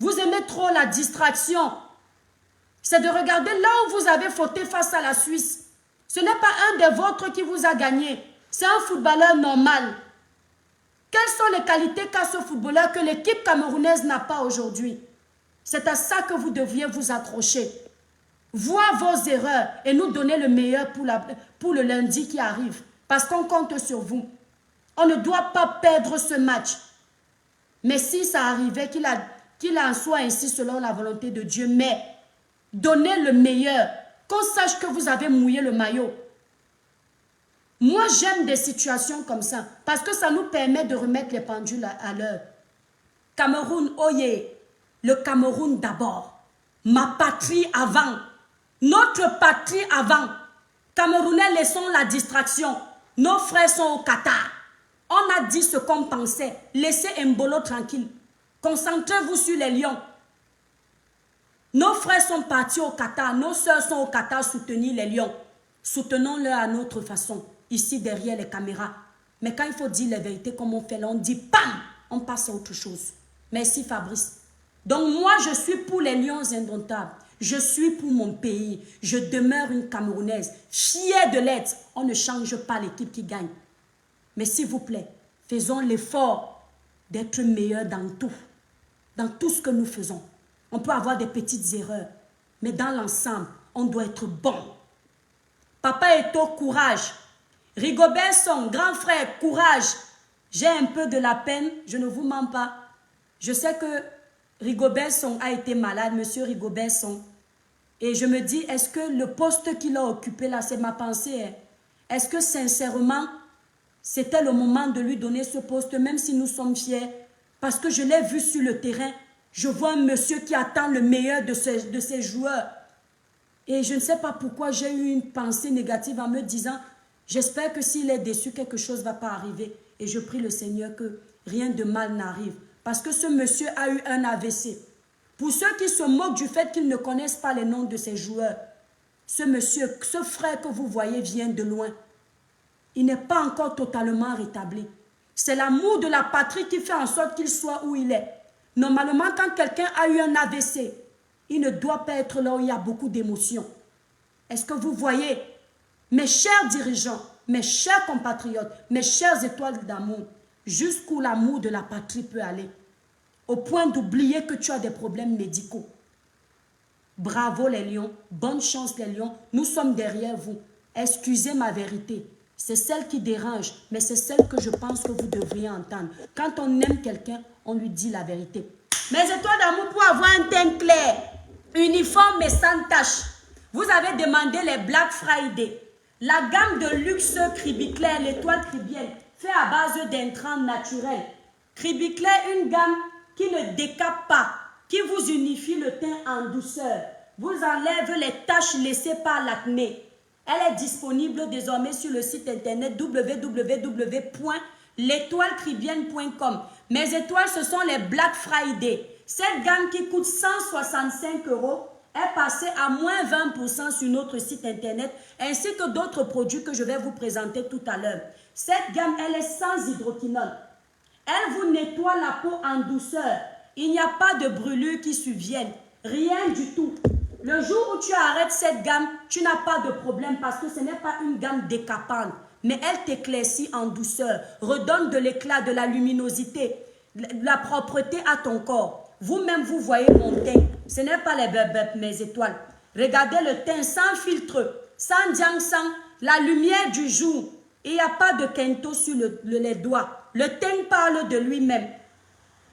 Vous aimez trop la distraction. C'est de regarder là où vous avez fauté face à la Suisse. Ce n'est pas un des vôtres qui vous a gagné. C'est un footballeur normal. Quelles sont les qualités qu'a ce footballeur que l'équipe camerounaise n'a pas aujourd'hui? C'est à ça que vous devriez vous accrocher. Voir vos erreurs et nous donner le meilleur pour le lundi qui arrive. Parce qu'on compte sur vous. On ne doit pas perdre ce match. Mais si ça arrivait, qu'il en soit ainsi selon la volonté de Dieu, mais donnez le meilleur. Qu'on sache que vous avez mouillé le maillot. Moi, j'aime des situations comme ça. Parce que ça nous permet de remettre les pendules à l'heure. Cameroun, oyez. Le Cameroun d'abord. Ma patrie avant. Notre patrie avant. Camerounais, laissons la distraction. Nos frères sont au Qatar. On a dit ce qu'on pensait. Laissez Mbolo tranquille. Concentrez-vous sur les lions. Nos frères sont partis au Qatar. Nos soeurs sont au Qatar soutenir les lions. Soutenons-le à notre façon. Ici, derrière les caméras. Mais quand il faut dire les vérités comme on fait là, on dit PAM! On passe à autre chose. Merci Fabrice. Donc moi, je suis pour les lions indomptables. Je suis pour mon pays. Je demeure une Camerounaise. Fière de l'être. On ne change pas l'équipe qui gagne. Mais s'il vous plaît, faisons l'effort d'être meilleurs dans tout. Dans tout ce que nous faisons. On peut avoir des petites erreurs. Mais dans l'ensemble, on doit être bon. Papa Eto, courage. Rigobert Song, grand frère, courage. J'ai un peu de la peine, je ne vous mens pas. Je sais que Rigobert Song a été malade, monsieur Rigobert Song. Et je me dis, est-ce que le poste qu'il a occupé là, c'est ma pensée, hein? Est-ce que sincèrement, c'était le moment de lui donner ce poste, même si nous sommes fiers? Parce que je l'ai vu sur le terrain. Je vois un monsieur qui attend le meilleur de ses joueurs. Et je ne sais pas pourquoi j'ai eu une pensée négative en me disant, j'espère que s'il est déçu, quelque chose ne va pas arriver. Et je prie le Seigneur que rien de mal n'arrive. Parce que ce monsieur a eu un AVC. Pour ceux qui se moquent du fait qu'ils ne connaissent pas les noms de ses joueurs, ce monsieur, ce frère que vous voyez vient de loin. Il n'est pas encore totalement rétabli. C'est l'amour de la patrie qui fait en sorte qu'il soit où il est. Normalement, quand quelqu'un a eu un AVC, il ne doit pas être là où il y a beaucoup d'émotions. Est-ce que vous voyez, mes chers dirigeants, mes chers compatriotes, mes chères étoiles d'amour, jusqu'où l'amour de la patrie peut aller, au point d'oublier que tu as des problèmes médicaux. Bravo les lions, bonne chance les lions, nous sommes derrière vous. Excusez ma vérité, c'est celle qui dérange, mais c'est celle que je pense que vous devriez entendre. Quand on aime quelqu'un, on lui dit la vérité. Mes étoiles d'amour, pour avoir un teint clair, uniforme et sans tache, vous avez demandé les Black Friday. La gamme de luxe Cribiclair, l'étoile cribienne, fait à base d'intrants naturels. Ribiclé, une gamme qui ne décape pas, qui vous unifie le teint en douceur, vous enlève les taches laissées par l'acné. Elle est disponible désormais sur le site internet www.l'étoilecribienne.com. Mes étoiles, ce sont les Black Friday. Cette gamme qui coûte 165 € est passée à moins 20% sur notre site internet, ainsi que d'autres produits que je vais vous présenter tout à l'heure. Cette gamme, elle est sans hydroquinone. Elle vous nettoie la peau en douceur. Il n'y a pas de brûlure qui surviennent. Rien du tout. Le jour où tu arrêtes cette gamme, tu n'as pas de problème parce que ce n'est pas une gamme décapante. Mais elle t'éclaircit en douceur, redonne de l'éclat, de la luminosité, de la propreté à ton corps. Vous-même, vous voyez mon teint. Ce n'est pas les bébés, mes étoiles. Regardez le teint sans filtre, sans diangsang, la lumière du jour. Il n'y a pas de kento sur les doigts. Le teint parle de lui-même.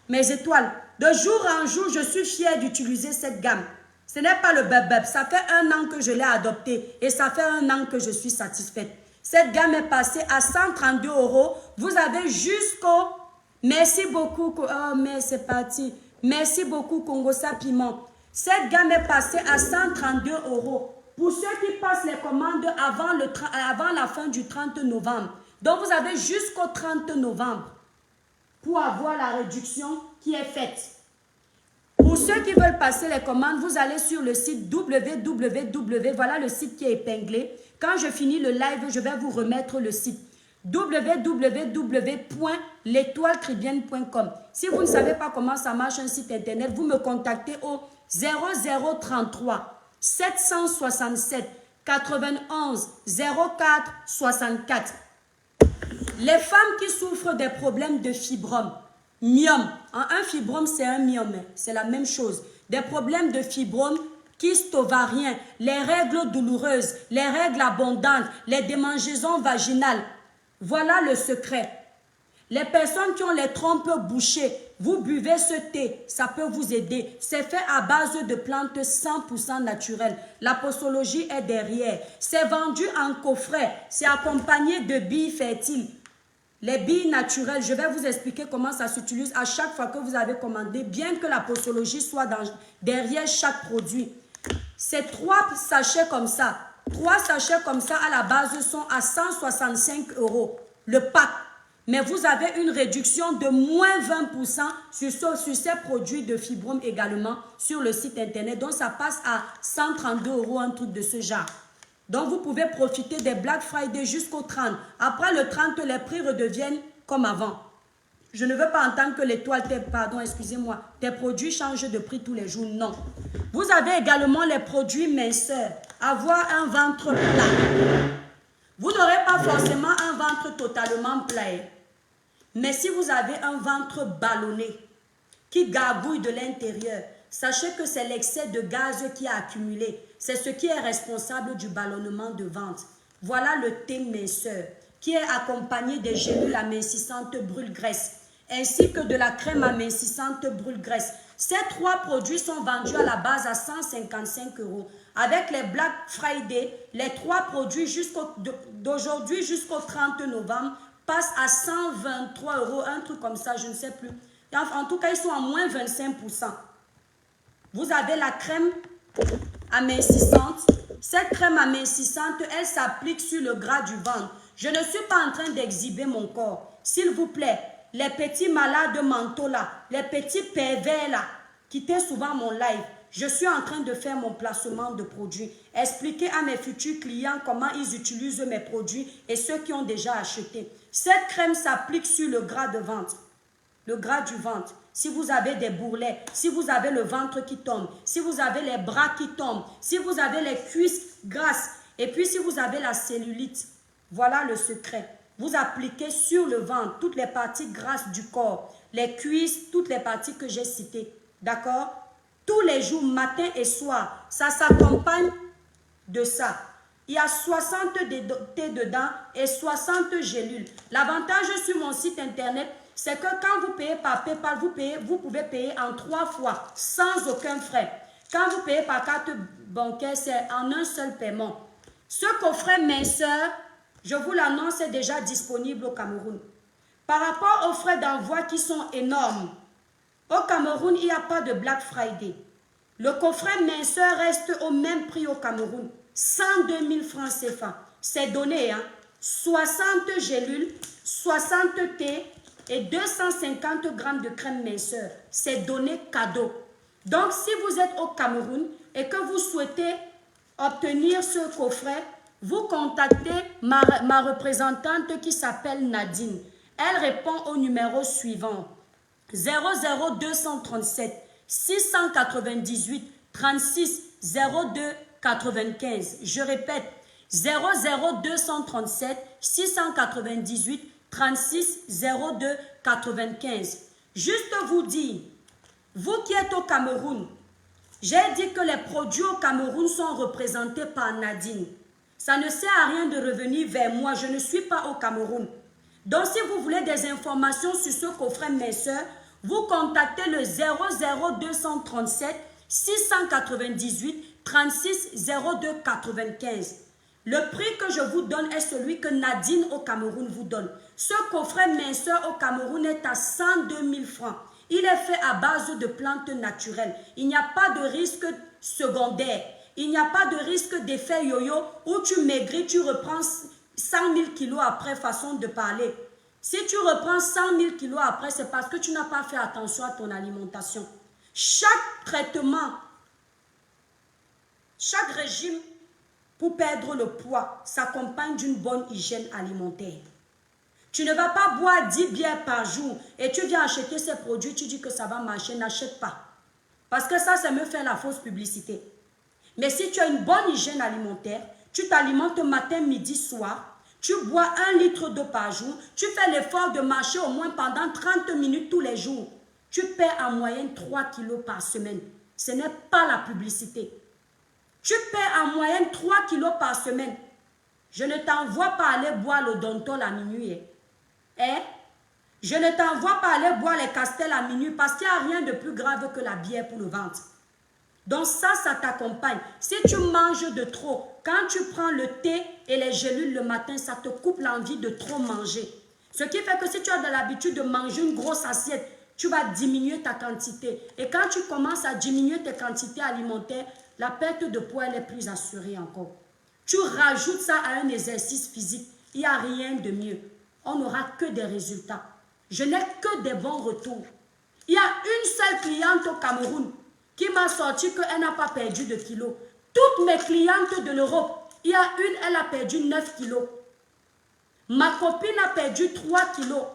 Mes étoiles, de jour en jour, je suis fière d'utiliser cette gamme. Ce n'est pas le bébé. Ça fait 1 an que je l'ai adopté et ça fait 1 an que je suis satisfaite. Cette gamme est passée à 132 €. Vous avez jusqu'au... Merci beaucoup. Oh, mais c'est parti. Merci beaucoup, Congosa Piment. Cette gamme est passée à 132 €. Pour ceux qui passent les commandes avant la fin du 30 novembre. Donc, vous avez jusqu'au 30 novembre pour avoir la réduction qui est faite. Pour ceux qui veulent passer les commandes, vous allez sur le site www. Voilà le site qui est épinglé. Quand je finis le live, je vais vous remettre le site www.l'étoilecribienne.com. Si vous ne savez pas comment ça marche un site internet, vous me contactez au 0033 767 91 04 64. Les femmes qui souffrent des problèmes de fibrome, myome, un fibrome c'est un myome, c'est la même chose. Des problèmes de fibrome, kystes ovariens, les règles douloureuses, les règles abondantes, les démangeaisons vaginales. Voilà le secret. Les personnes qui ont les trompes bouchées, vous buvez ce thé, ça peut vous aider. C'est fait à base de plantes 100% naturelles. La posologie est derrière. C'est vendu en coffret. C'est accompagné de billes fertiles. Les billes naturelles, je vais vous expliquer comment ça s'utilise à chaque fois que vous avez commandé, bien que la posologie soit derrière chaque produit. C'est 3 sachets comme ça. 3 sachets comme ça à la base sont à 165 € le pack. Mais vous avez une réduction de moins 20% sur ces produits de fibrome également sur le site internet. Donc ça passe à 132 €, un truc de ce genre. Donc vous pouvez profiter des Black Friday jusqu'au 30. Après le 30, les prix redeviennent comme avant. Je ne veux pas entendre que l'étoile, excusez-moi, tes produits changent de prix tous les jours. Non. Vous avez également les produits minceurs. Avoir un ventre plat. Vous n'aurez pas forcément un ventre totalement plat. Mais si vous avez un ventre ballonné, qui gargouille de l'intérieur, sachez que c'est l'excès de gaz qui a accumulé. C'est ce qui est responsable du ballonnement de ventre. Voilà le thé minceur, qui est accompagné des gélules amincissantes brûle-graisse, ainsi que de la crème amincissante brûle-graisse. Ces 3 produits sont vendus à la base à 155 €. Avec les Black Friday, les 3 produits d'aujourd'hui jusqu'au 30 novembre passent à 123 €, un truc comme ça, je ne sais plus. En tout cas, ils sont à moins 25%. Vous avez la crème amincissante. Cette crème amincissante, elle s'applique sur le gras du ventre. Je ne suis pas en train d'exhiber mon corps. S'il vous plaît, les petits malades mentaux là, les petits pervers là, quittez souvent mon live. Je suis en train de faire mon placement de produits. Expliquer à mes futurs clients comment ils utilisent mes produits et ceux qui ont déjà acheté. Cette crème s'applique sur le gras de ventre. Le gras du ventre. Si vous avez des bourrelets, si vous avez le ventre qui tombe, si vous avez les bras qui tombent, si vous avez les cuisses grasses, et puis si vous avez la cellulite, voilà le secret. Vous appliquez sur le ventre toutes les parties grasses du corps, les cuisses, toutes les parties que j'ai citées. D'accord? Tous les jours, matin et soir, ça s'accompagne de ça. Il y a 60 thés dedans et 60 gélules. L'avantage sur mon site internet, c'est que quand vous payez par PayPal, vous pouvez payer en 3 fois, sans aucun frais. Quand vous payez par carte bancaire, c'est en un seul paiement. Ce coffret minceur, je vous l'annonce, est déjà disponible au Cameroun. Par rapport aux frais d'envoi qui sont énormes, au Cameroun, il n'y a pas de Black Friday. Le coffret minceur reste au même prix au Cameroun. 102 000 francs CFA. C'est donné, hein? 60 gélules, 60 thé et 250 grammes de crème minceur. C'est donné cadeau. Donc, si vous êtes au Cameroun et que vous souhaitez obtenir ce coffret, vous contactez ma représentante qui s'appelle Nadine. Elle répond au numéro suivant. 00237 698 36 02 95. Je répète, 00237 698 36 02 95. Juste vous dire, vous qui êtes au Cameroun, j'ai dit que les produits au Cameroun sont représentés par Nadine. Ça ne sert à rien de revenir vers moi, je ne suis pas au Cameroun. Donc si vous voulez des informations sur ce coffret minceur, vous contactez le 00237 698 36 02 95. Le prix que je vous donne est celui que Nadine au Cameroun vous donne. Ce coffret minceur au Cameroun est à 102 000 francs. Il est fait à base de plantes naturelles. Il n'y a pas de risque secondaire. Il n'y a pas de risque d'effet yo-yo où tu maigris, tu reprends 100 000 kilos après, façon de parler. Si tu reprends 100 000 kilos après, c'est parce que tu n'as pas fait attention à ton alimentation. Chaque traitement, chaque régime pour perdre le poids s'accompagne d'une bonne hygiène alimentaire. Tu ne vas pas boire 10 bières par jour et tu viens acheter ces produits, tu dis que ça va marcher, n'achète pas. Parce que ça me fait la fausse publicité. Mais si tu as une bonne hygiène alimentaire, tu t'alimentes matin, midi, soir, tu bois 1 litre d'eau par jour, tu fais l'effort de marcher au moins pendant 30 minutes tous les jours. Tu perds en moyenne 3 kilos par semaine. Ce n'est pas la publicité. Tu perds en moyenne 3 kilos par semaine. Je ne t'envoie pas aller boire l'odontol à minuit. Je ne t'envoie pas aller boire les castels à minuit parce qu'il n'y a rien de plus grave que la bière pour le ventre. Donc ça t'accompagne. Si tu manges de trop, quand tu prends le thé et les gélules le matin, ça te coupe l'envie de trop manger. Ce qui fait que si tu as de l'habitude de manger une grosse assiette, tu vas diminuer ta quantité. Et quand tu commences à diminuer tes quantités alimentaires, la perte de poids elle est plus assurée encore. Tu rajoutes ça à un exercice physique. Il n'y a rien de mieux. On n'aura que des résultats. Je n'ai que des bons retours. Il y a une seule cliente au Cameroun qui m'a sorti qu'elle n'a pas perdu de kilos. Toutes mes clientes de l'Europe, il y a une, elle a perdu 9 kilos. Ma copine a perdu 3 kilos.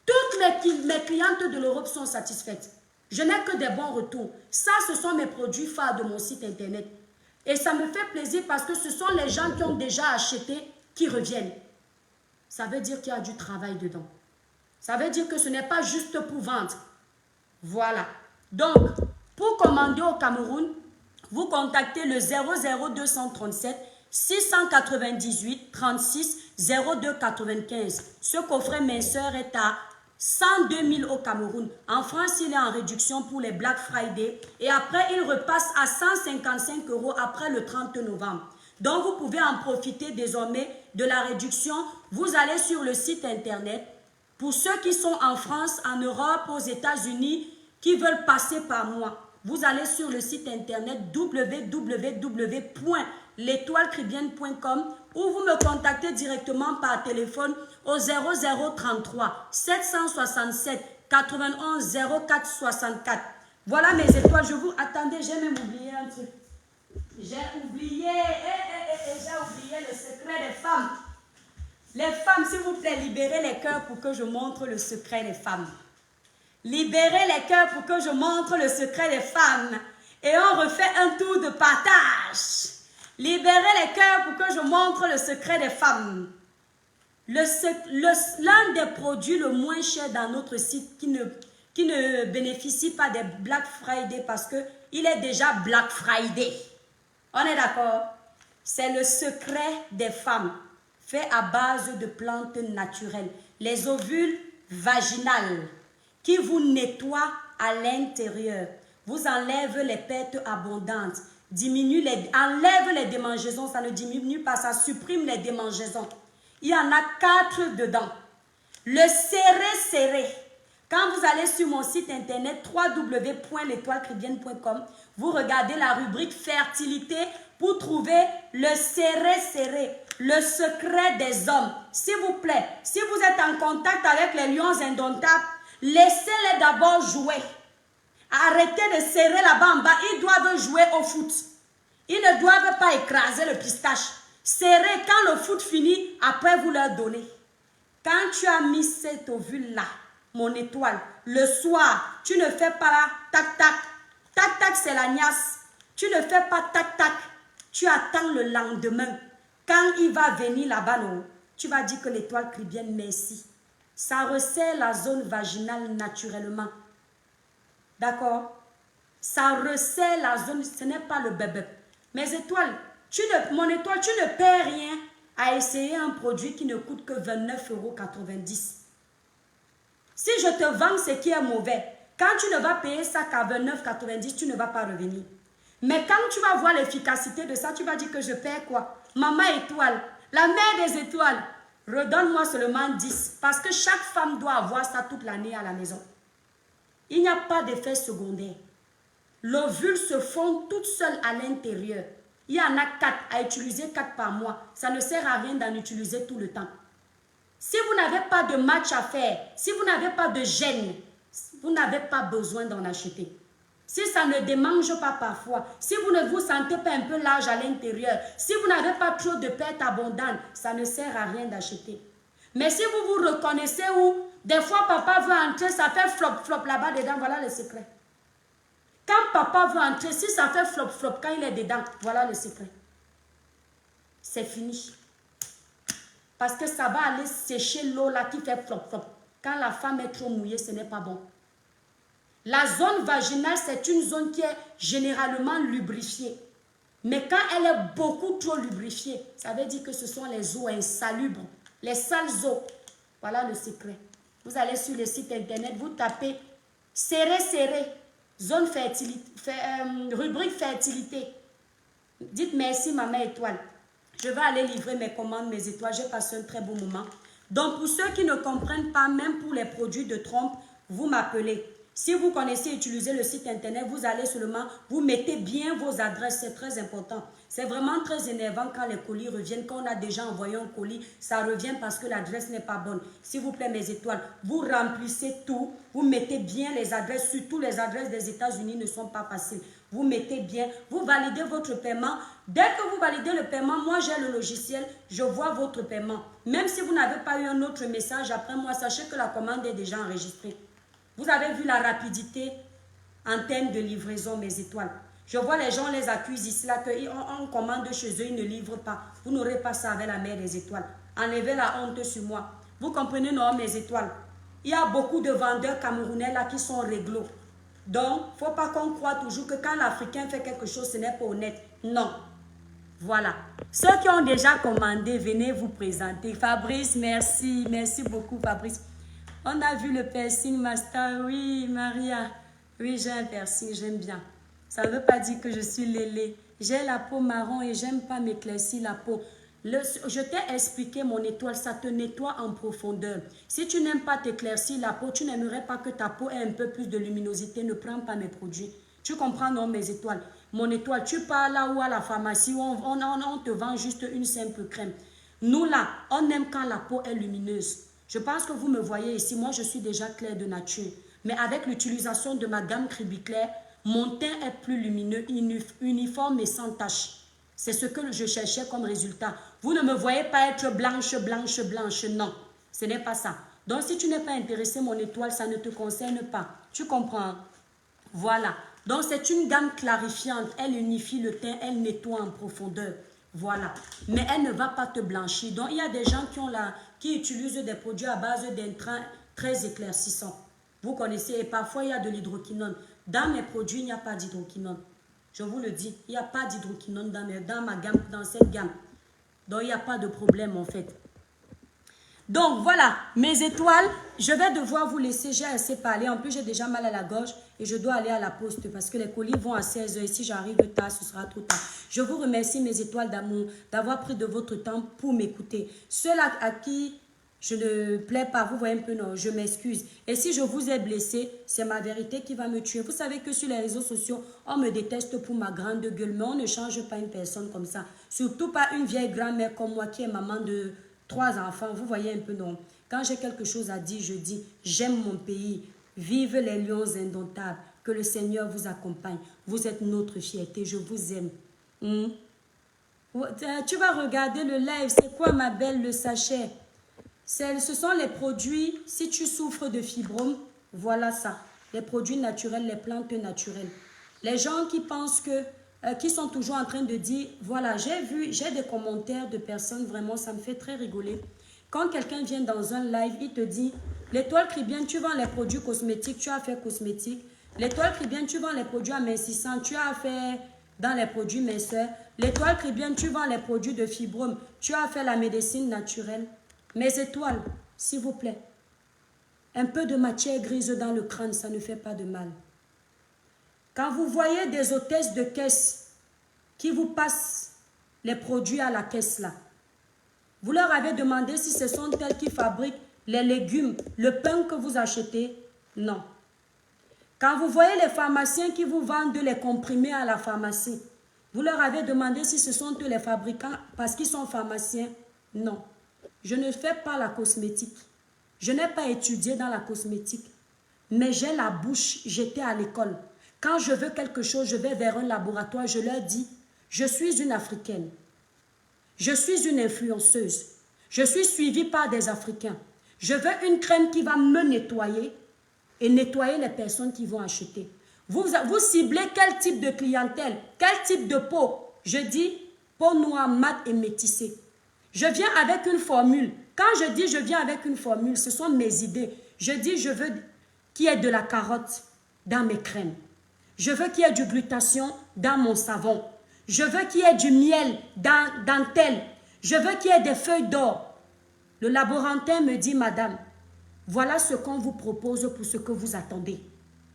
Toutes mes clientes de l'Europe sont satisfaites. Je n'ai que des bons retours. Ça, ce sont mes produits phares de mon site internet. Et ça me fait plaisir parce que ce sont les gens qui ont déjà acheté qui reviennent. Ça veut dire qu'il y a du travail dedans. Ça veut dire que ce n'est pas juste pour vendre. Voilà. Donc, pour commander au Cameroun, vous contactez le 00237 698 36 02 95. Ce coffret minceur est à 102 000 au Cameroun. En France, il est en réduction pour les Black Friday. Et après, il repasse à 155 € après le 30 novembre. Donc, vous pouvez en profiter désormais de la réduction. Vous allez sur le site internet. Pour ceux qui sont en France, en Europe, aux États-Unis, qui veulent passer par moi, vous allez sur le site internet www.l'étoilecribienne.com ou vous me contactez directement par téléphone au 0033 767 91 04 64. Voilà mes étoiles. Je vous attendez, j'ai même oublié un truc. J'ai oublié le secret des femmes. Les femmes, s'il vous plaît, libérez les cœurs pour que je montre le secret des femmes. Libérez les cœurs pour que je montre le secret des femmes. Et on refait un tour de partage. Libérez les cœurs pour que je montre le secret des femmes. L'un des produits le moins cher dans notre site qui ne bénéficie pas des Black Friday parce qu'il est déjà Black Friday. On est d'accord? C'est le secret des femmes fait à base de plantes naturelles. Les ovules vaginales qui vous nettoient à l'intérieur, vous enlève les pertes abondantes, enlève les démangeaisons, ça ne diminue pas, ça supprime les démangeaisons. Il y en a 4 dedans. Le serré. Quand vous allez sur mon site internet www.l'étoilecrébienne.com, vous regardez la rubrique fertilité pour trouver le serré, le secret des hommes. S'il vous plaît, si vous êtes en contact avec les lions indomptables, laissez-les d'abord jouer. Arrêtez de serrer là-bas en bas. Ils doivent jouer au foot. Ils ne doivent pas écraser le pistache. Serrez quand le foot finit, après vous leur donnez. Quand tu as mis cet ovule-là, mon étoile, le soir, tu ne fais pas là, tac, tac. Tac, tac, c'est la niasse. Tu ne fais pas tac, tac. Tu attends le lendemain. Quand il va venir là-bas, non, tu vas dire que l'étoile crébienne, merci. Ça resserre la zone vaginale naturellement. D'accord? Ça resserre la zone, ce n'est pas le bébé. Mes étoiles, mon étoile, tu ne paies rien à essayer un produit qui ne coûte que 29,90 €. Si je te vends ce qui est mauvais, quand tu ne vas payer ça qu'à 29,90 €, tu ne vas pas revenir. Mais quand tu vas voir l'efficacité de ça, tu vas dire que je paie quoi? Maman étoile, la mère des étoiles, redonne-moi seulement 10. Parce que chaque femme doit avoir ça toute l'année à la maison. Il n'y a pas d'effet secondaire. L'ovule se fond toute seule à l'intérieur. Il y en a 4 à utiliser 4 par mois. Ça ne sert à rien d'en utiliser tout le temps. Si vous n'avez pas de match à faire, si vous n'avez pas de gêne, vous n'avez pas besoin d'en acheter. Si ça ne démange pas parfois, si vous ne vous sentez pas un peu large à l'intérieur, si vous n'avez pas trop de pertes abondantes, ça ne sert à rien d'acheter. Mais si vous vous reconnaissez où, des fois papa veut entrer, ça fait flop, flop là-bas dedans, voilà le secret. Quand papa veut entrer, si ça fait flop, flop, quand il est dedans, voilà le secret. C'est fini. Parce que ça va aller sécher l'eau là qui fait flop, flop. Quand la femme est trop mouillée, ce n'est pas bon. La zone vaginale, c'est une zone qui est généralement lubrifiée. Mais quand elle est beaucoup trop lubrifiée, ça veut dire que ce sont les eaux insalubres, les sales eaux. Voilà le secret. Vous allez sur le site internet, vous tapez serré, zone fertilité, rubrique fertilité. Dites merci maman étoile. Je vais aller livrer mes commandes, mes étoiles. J'ai passé un très beau moment. Donc pour ceux qui ne comprennent pas, même pour les produits de trompe, vous m'appelez. Si vous connaissez utiliser le site internet, vous allez seulement, vous mettez bien vos adresses, c'est très important. C'est vraiment très énervant quand les colis reviennent, quand on a déjà envoyé un colis, ça revient parce que l'adresse n'est pas bonne. S'il vous plaît mes étoiles, vous remplissez tout, vous mettez bien les adresses, surtout les adresses des États-Unis ne sont pas faciles. Vous mettez bien, vous validez votre paiement. Dès que vous validez le paiement, moi j'ai le logiciel, je vois votre paiement. Même si vous n'avez pas eu un autre message après moi, sachez que la commande est déjà enregistrée. Vous avez vu la rapidité en termes de livraison, mes étoiles. Je vois les gens les accusent ici, là, qu'on commande chez eux, ils ne livrent pas. Vous n'aurez pas ça avec la mère des étoiles. Enlevez la honte sur moi. Vous comprenez, non, mes étoiles? Il y a beaucoup de vendeurs camerounais là qui sont réglo. Donc, il ne faut pas qu'on croie toujours que quand l'Africain fait quelque chose, ce n'est pas honnête. Non. Voilà. Ceux qui ont déjà commandé, venez vous présenter. Fabrice, merci. Merci beaucoup, Fabrice. On a vu le piercing master. Oui, Maria. Oui, j'ai un piercing, j'aime bien. Ça ne veut pas dire que je suis lélé. J'ai la peau marron et j'aime pas m'éclaircir la peau. Je t'ai expliqué, mon étoile, ça te nettoie en profondeur. Si tu n'aimes pas t'éclaircir la peau, tu n'aimerais pas que ta peau ait un peu plus de luminosité, ne prends pas mes produits. Tu comprends, non, mes étoiles? Mon étoile, tu pars là où à la pharmacie, où on te vend juste une simple crème. Nous là, on aime quand la peau est lumineuse. Je pense que vous me voyez ici, moi je suis déjà claire de nature. Mais avec l'utilisation de ma gamme Cribiclair, mon teint est plus lumineux, uniforme et sans tache. C'est ce que je cherchais comme résultat. Vous ne me voyez pas être blanche, blanche, blanche. Non, ce n'est pas ça. Donc si tu n'es pas intéressé, mon étoile, ça ne te concerne pas. Tu comprends? Voilà. Donc c'est une gamme clarifiante. Elle unifie le teint, elle nettoie en profondeur. Voilà. Mais elle ne va pas te blanchir. Donc il y a des gens qui utilisent des produits à base d'intrants très éclaircissants. Vous connaissez, et parfois il y a de l'hydroquinone. Dans mes produits, il n'y a pas d'hydroquinone. Je vous le dis, il n'y a pas d'hydroquinone dans ma gamme, dans cette gamme. Donc il n'y a pas de problème en fait. Donc voilà, mes étoiles, je vais devoir vous laisser, j'ai assez parlé. En plus, j'ai déjà mal à la gorge et je dois aller à la poste parce que les colis vont à 16 h. Et si j'arrive tard, ce sera trop tard. Je vous remercie, mes étoiles d'amour, d'avoir pris de votre temps pour m'écouter. Ceux-là à qui Je ne plais pas, vous voyez un peu, non, je m'excuse. Et si je vous ai blessé, c'est ma vérité qui va me tuer. Vous savez que sur les réseaux sociaux, on me déteste pour ma grande gueule, mais on ne change pas une personne comme ça. Surtout pas une vieille grand-mère comme moi qui est maman de 3 enfants. Vous voyez un peu, non. Quand j'ai quelque chose à dire, je dis, j'aime mon pays. Vive les lions indomptables. Que le Seigneur vous accompagne. Vous êtes notre fierté, je vous aime. Tu vas regarder le live, c'est quoi ma belle, le sachet? Ce sont les produits, si tu souffres de fibrome, voilà ça. Les produits naturels, les plantes naturelles. Les gens qui pensent que, qui sont toujours en train de dire, voilà, j'ai des commentaires de personnes, vraiment, ça me fait très rigoler. Quand quelqu'un vient dans un live, il te dit, l'étoile crie bien, tu vends les produits cosmétiques, tu as fait cosmétique. L'étoile crie bien, tu vends les produits amincissants, tu as fait dans les produits minceurs. L'étoile crie bien, tu vends les produits de fibrome, tu as fait la médecine naturelle. Mes étoiles, s'il vous plaît, un peu de matière grise dans le crâne, ça ne fait pas de mal. Quand vous voyez des hôtesses de caisse qui vous passent les produits à la caisse là, vous leur avez demandé si ce sont elles qui fabriquent les légumes, le pain que vous achetez? Non. Quand vous voyez les pharmaciens qui vous vendent les comprimés à la pharmacie, vous leur avez demandé si ce sont eux les fabricants parce qu'ils sont pharmaciens? Non. Je ne fais pas la cosmétique. Je n'ai pas étudié dans la cosmétique. Mais j'ai la bouche, j'étais à l'école. Quand je veux quelque chose, je vais vers un laboratoire, je leur dis, je suis une Africaine. Je suis une influenceuse. Je suis suivie par des Africains. Je veux une crème qui va me nettoyer et nettoyer les personnes qui vont acheter. Vous ciblez quel type de clientèle, quel type de peau? Je dis peau noire, mat et métissée. Je viens avec une formule. Quand je dis je viens avec une formule, ce sont mes idées. Je dis je veux qu'il y ait de la carotte dans mes crèmes. Je veux qu'il y ait du glutathion dans mon savon. Je veux qu'il y ait du miel dans tel. Je veux qu'il y ait des feuilles d'or. Le laborantin me dit, madame, voilà ce qu'on vous propose pour ce que vous attendez.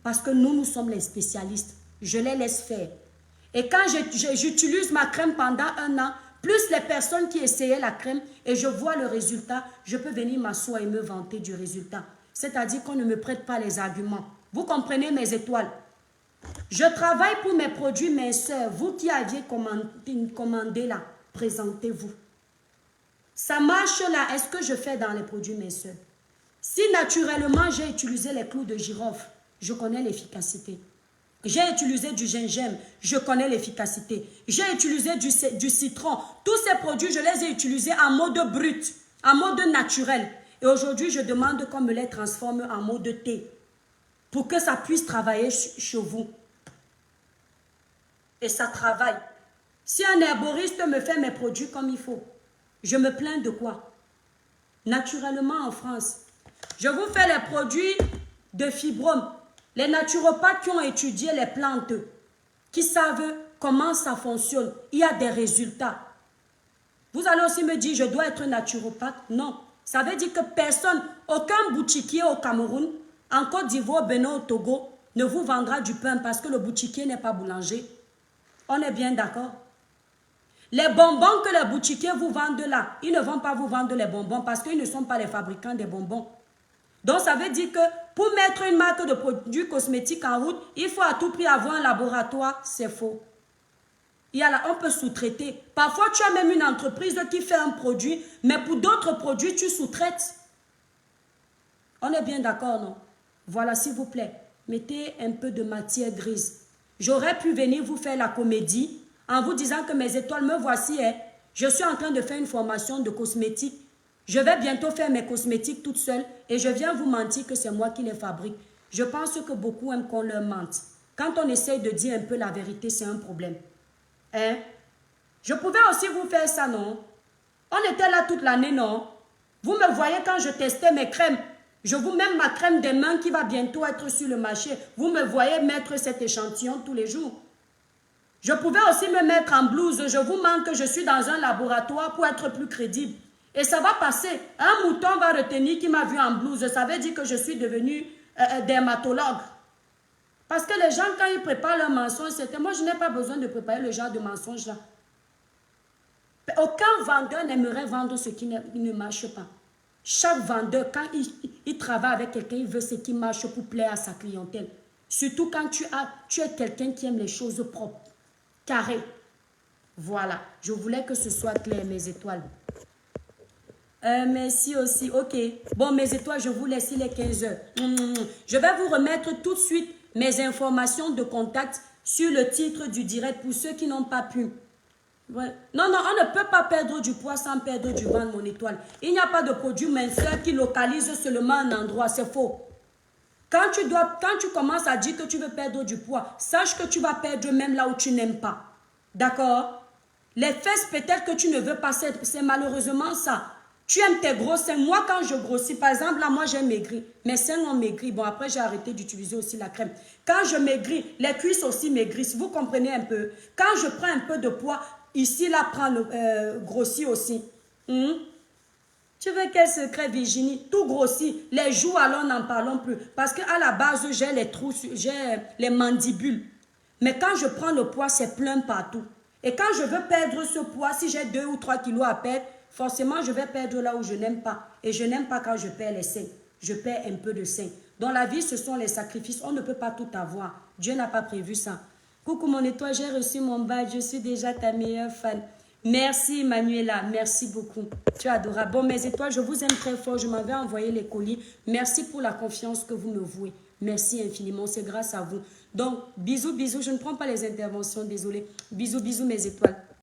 Parce que nous sommes les spécialistes. Je les laisse faire. Et quand j'utilise ma crème pendant 1 an, plus les personnes qui essayaient la crème et je vois le résultat, je peux venir m'asseoir et me vanter du résultat. C'est-à-dire qu'on ne me prête pas les arguments. Vous comprenez mes étoiles? Je travaille pour mes produits, mes soeurs. Vous qui aviez commandé là, présentez-vous. Ça marche là. Est-ce que je fais dans les produits, mes soeurs? Si naturellement j'ai utilisé les clous de girofle, je connais l'efficacité. J'ai utilisé du gingembre, je connais l'efficacité. J'ai utilisé du citron. Tous ces produits, je les ai utilisés en mode brut, en mode naturel. Et aujourd'hui, je demande qu'on me les transforme en mode thé pour que ça puisse travailler chez vous. Et ça travaille. Si un herboriste me fait mes produits comme il faut, je me plains de quoi? Naturellement en France. Je vous fais les produits de fibrome. Les naturopathes qui ont étudié les plantes, qui savent comment ça fonctionne, il y a des résultats. Vous allez aussi me dire, je dois être naturopathe? Non. Ça veut dire que personne, aucun boutiquier au Cameroun, en Côte d'Ivoire, Bénin, au Togo, ne vous vendra du pain parce que le boutiquier n'est pas boulanger. On est bien d'accord? Les bonbons que les boutiquiers vous vendent là, ils ne vont pas vous vendre les bonbons parce qu'ils ne sont pas les fabricants des bonbons. Donc, ça veut dire que pour mettre une marque de produits cosmétiques en route, il faut à tout prix avoir un laboratoire. C'est faux. On peut sous-traiter. Parfois, tu as même une entreprise qui fait un produit, mais pour d'autres produits, tu sous-traites. On est bien d'accord, non? Voilà, s'il vous plaît, mettez un peu de matière grise. J'aurais pu venir vous faire la comédie en vous disant que mes étoiles, me voici, hein. Je suis en train de faire une formation de cosmétique. Je vais bientôt faire mes cosmétiques toute seule et je viens vous mentir que c'est moi qui les fabrique. Je pense que beaucoup aiment qu'on leur mente. Quand on essaye de dire un peu la vérité, c'est un problème. Hein? Je pouvais aussi vous faire ça, non? On était là toute l'année, non? Vous me voyez quand je testais mes crèmes. Je vous mets ma crème des mains qui va bientôt être sur le marché. Vous me voyez mettre cet échantillon tous les jours. Je pouvais aussi me mettre en blouse. Je vous montre que je suis dans un laboratoire pour être plus crédible. Et ça va passer. Un mouton va retenir qui m'a vu en blouse. Ça veut dire que je suis devenue dermatologue. Parce que les gens, quand ils préparent leurs mensonges, c'était moi, je n'ai pas besoin de préparer le genre de mensonge là. Aucun vendeur n'aimerait vendre ce qui ne marche pas. Chaque vendeur, quand il travaille avec quelqu'un, il veut ce qui marche pour plaire à sa clientèle. Surtout quand tu es quelqu'un qui aime les choses propres, carrées. Voilà, je voulais que ce soit clair, mes étoiles. Merci aussi, ok. Bon, mes étoiles, je vous laisse, il est 15 heures. Je vais vous remettre tout de suite mes informations de contact sur le titre du direct pour ceux qui n'ont pas pu. Ouais. Non, non, on ne peut pas perdre du poids sans perdre du ventre, mon étoile. Il n'y a pas de produit minceur qui localise seulement un endroit, c'est faux. Quand tu commences à dire que tu veux perdre du poids, sache que tu vas perdre même là où tu n'aimes pas. D'accord? Les fesses, peut-être que tu ne veux pas, c'est malheureusement ça. Tu aimes tes gros seins. Moi, quand je grossis, par exemple, là, moi, j'ai maigri. Mes seins ont maigri. Bon, après, j'ai arrêté d'utiliser aussi la crème. Quand je maigris, les cuisses aussi maigrissent. Vous comprenez un peu? Quand je prends un peu de poids, ici, là, grossit aussi. Tu veux quel secret, Virginie? Tout grossit. Les joues, alors, n'en parlons plus. Parce qu'à la base, j'ai les trous, j'ai les mandibules. Mais quand je prends le poids, c'est plein partout. Et quand je veux perdre ce poids, si j'ai 2 ou 3 kilos à perdre, forcément, je vais perdre là où je n'aime pas. Et je n'aime pas quand je perds les seins. Je perds un peu de seins. Dans la vie, ce sont les sacrifices. On ne peut pas tout avoir. Dieu n'a pas prévu ça. Coucou mon étoile, j'ai reçu mon badge. Je suis déjà ta meilleure fan. Merci Manuela, merci beaucoup. Tu es adorable. Bon, mes étoiles, je vous aime très fort. Je m'avais envoyé les colis. Merci pour la confiance que vous me vouez. Merci infiniment, c'est grâce à vous. Donc, bisous, bisous. Je ne prends pas les interventions, désolé. Bisous, bisous mes étoiles.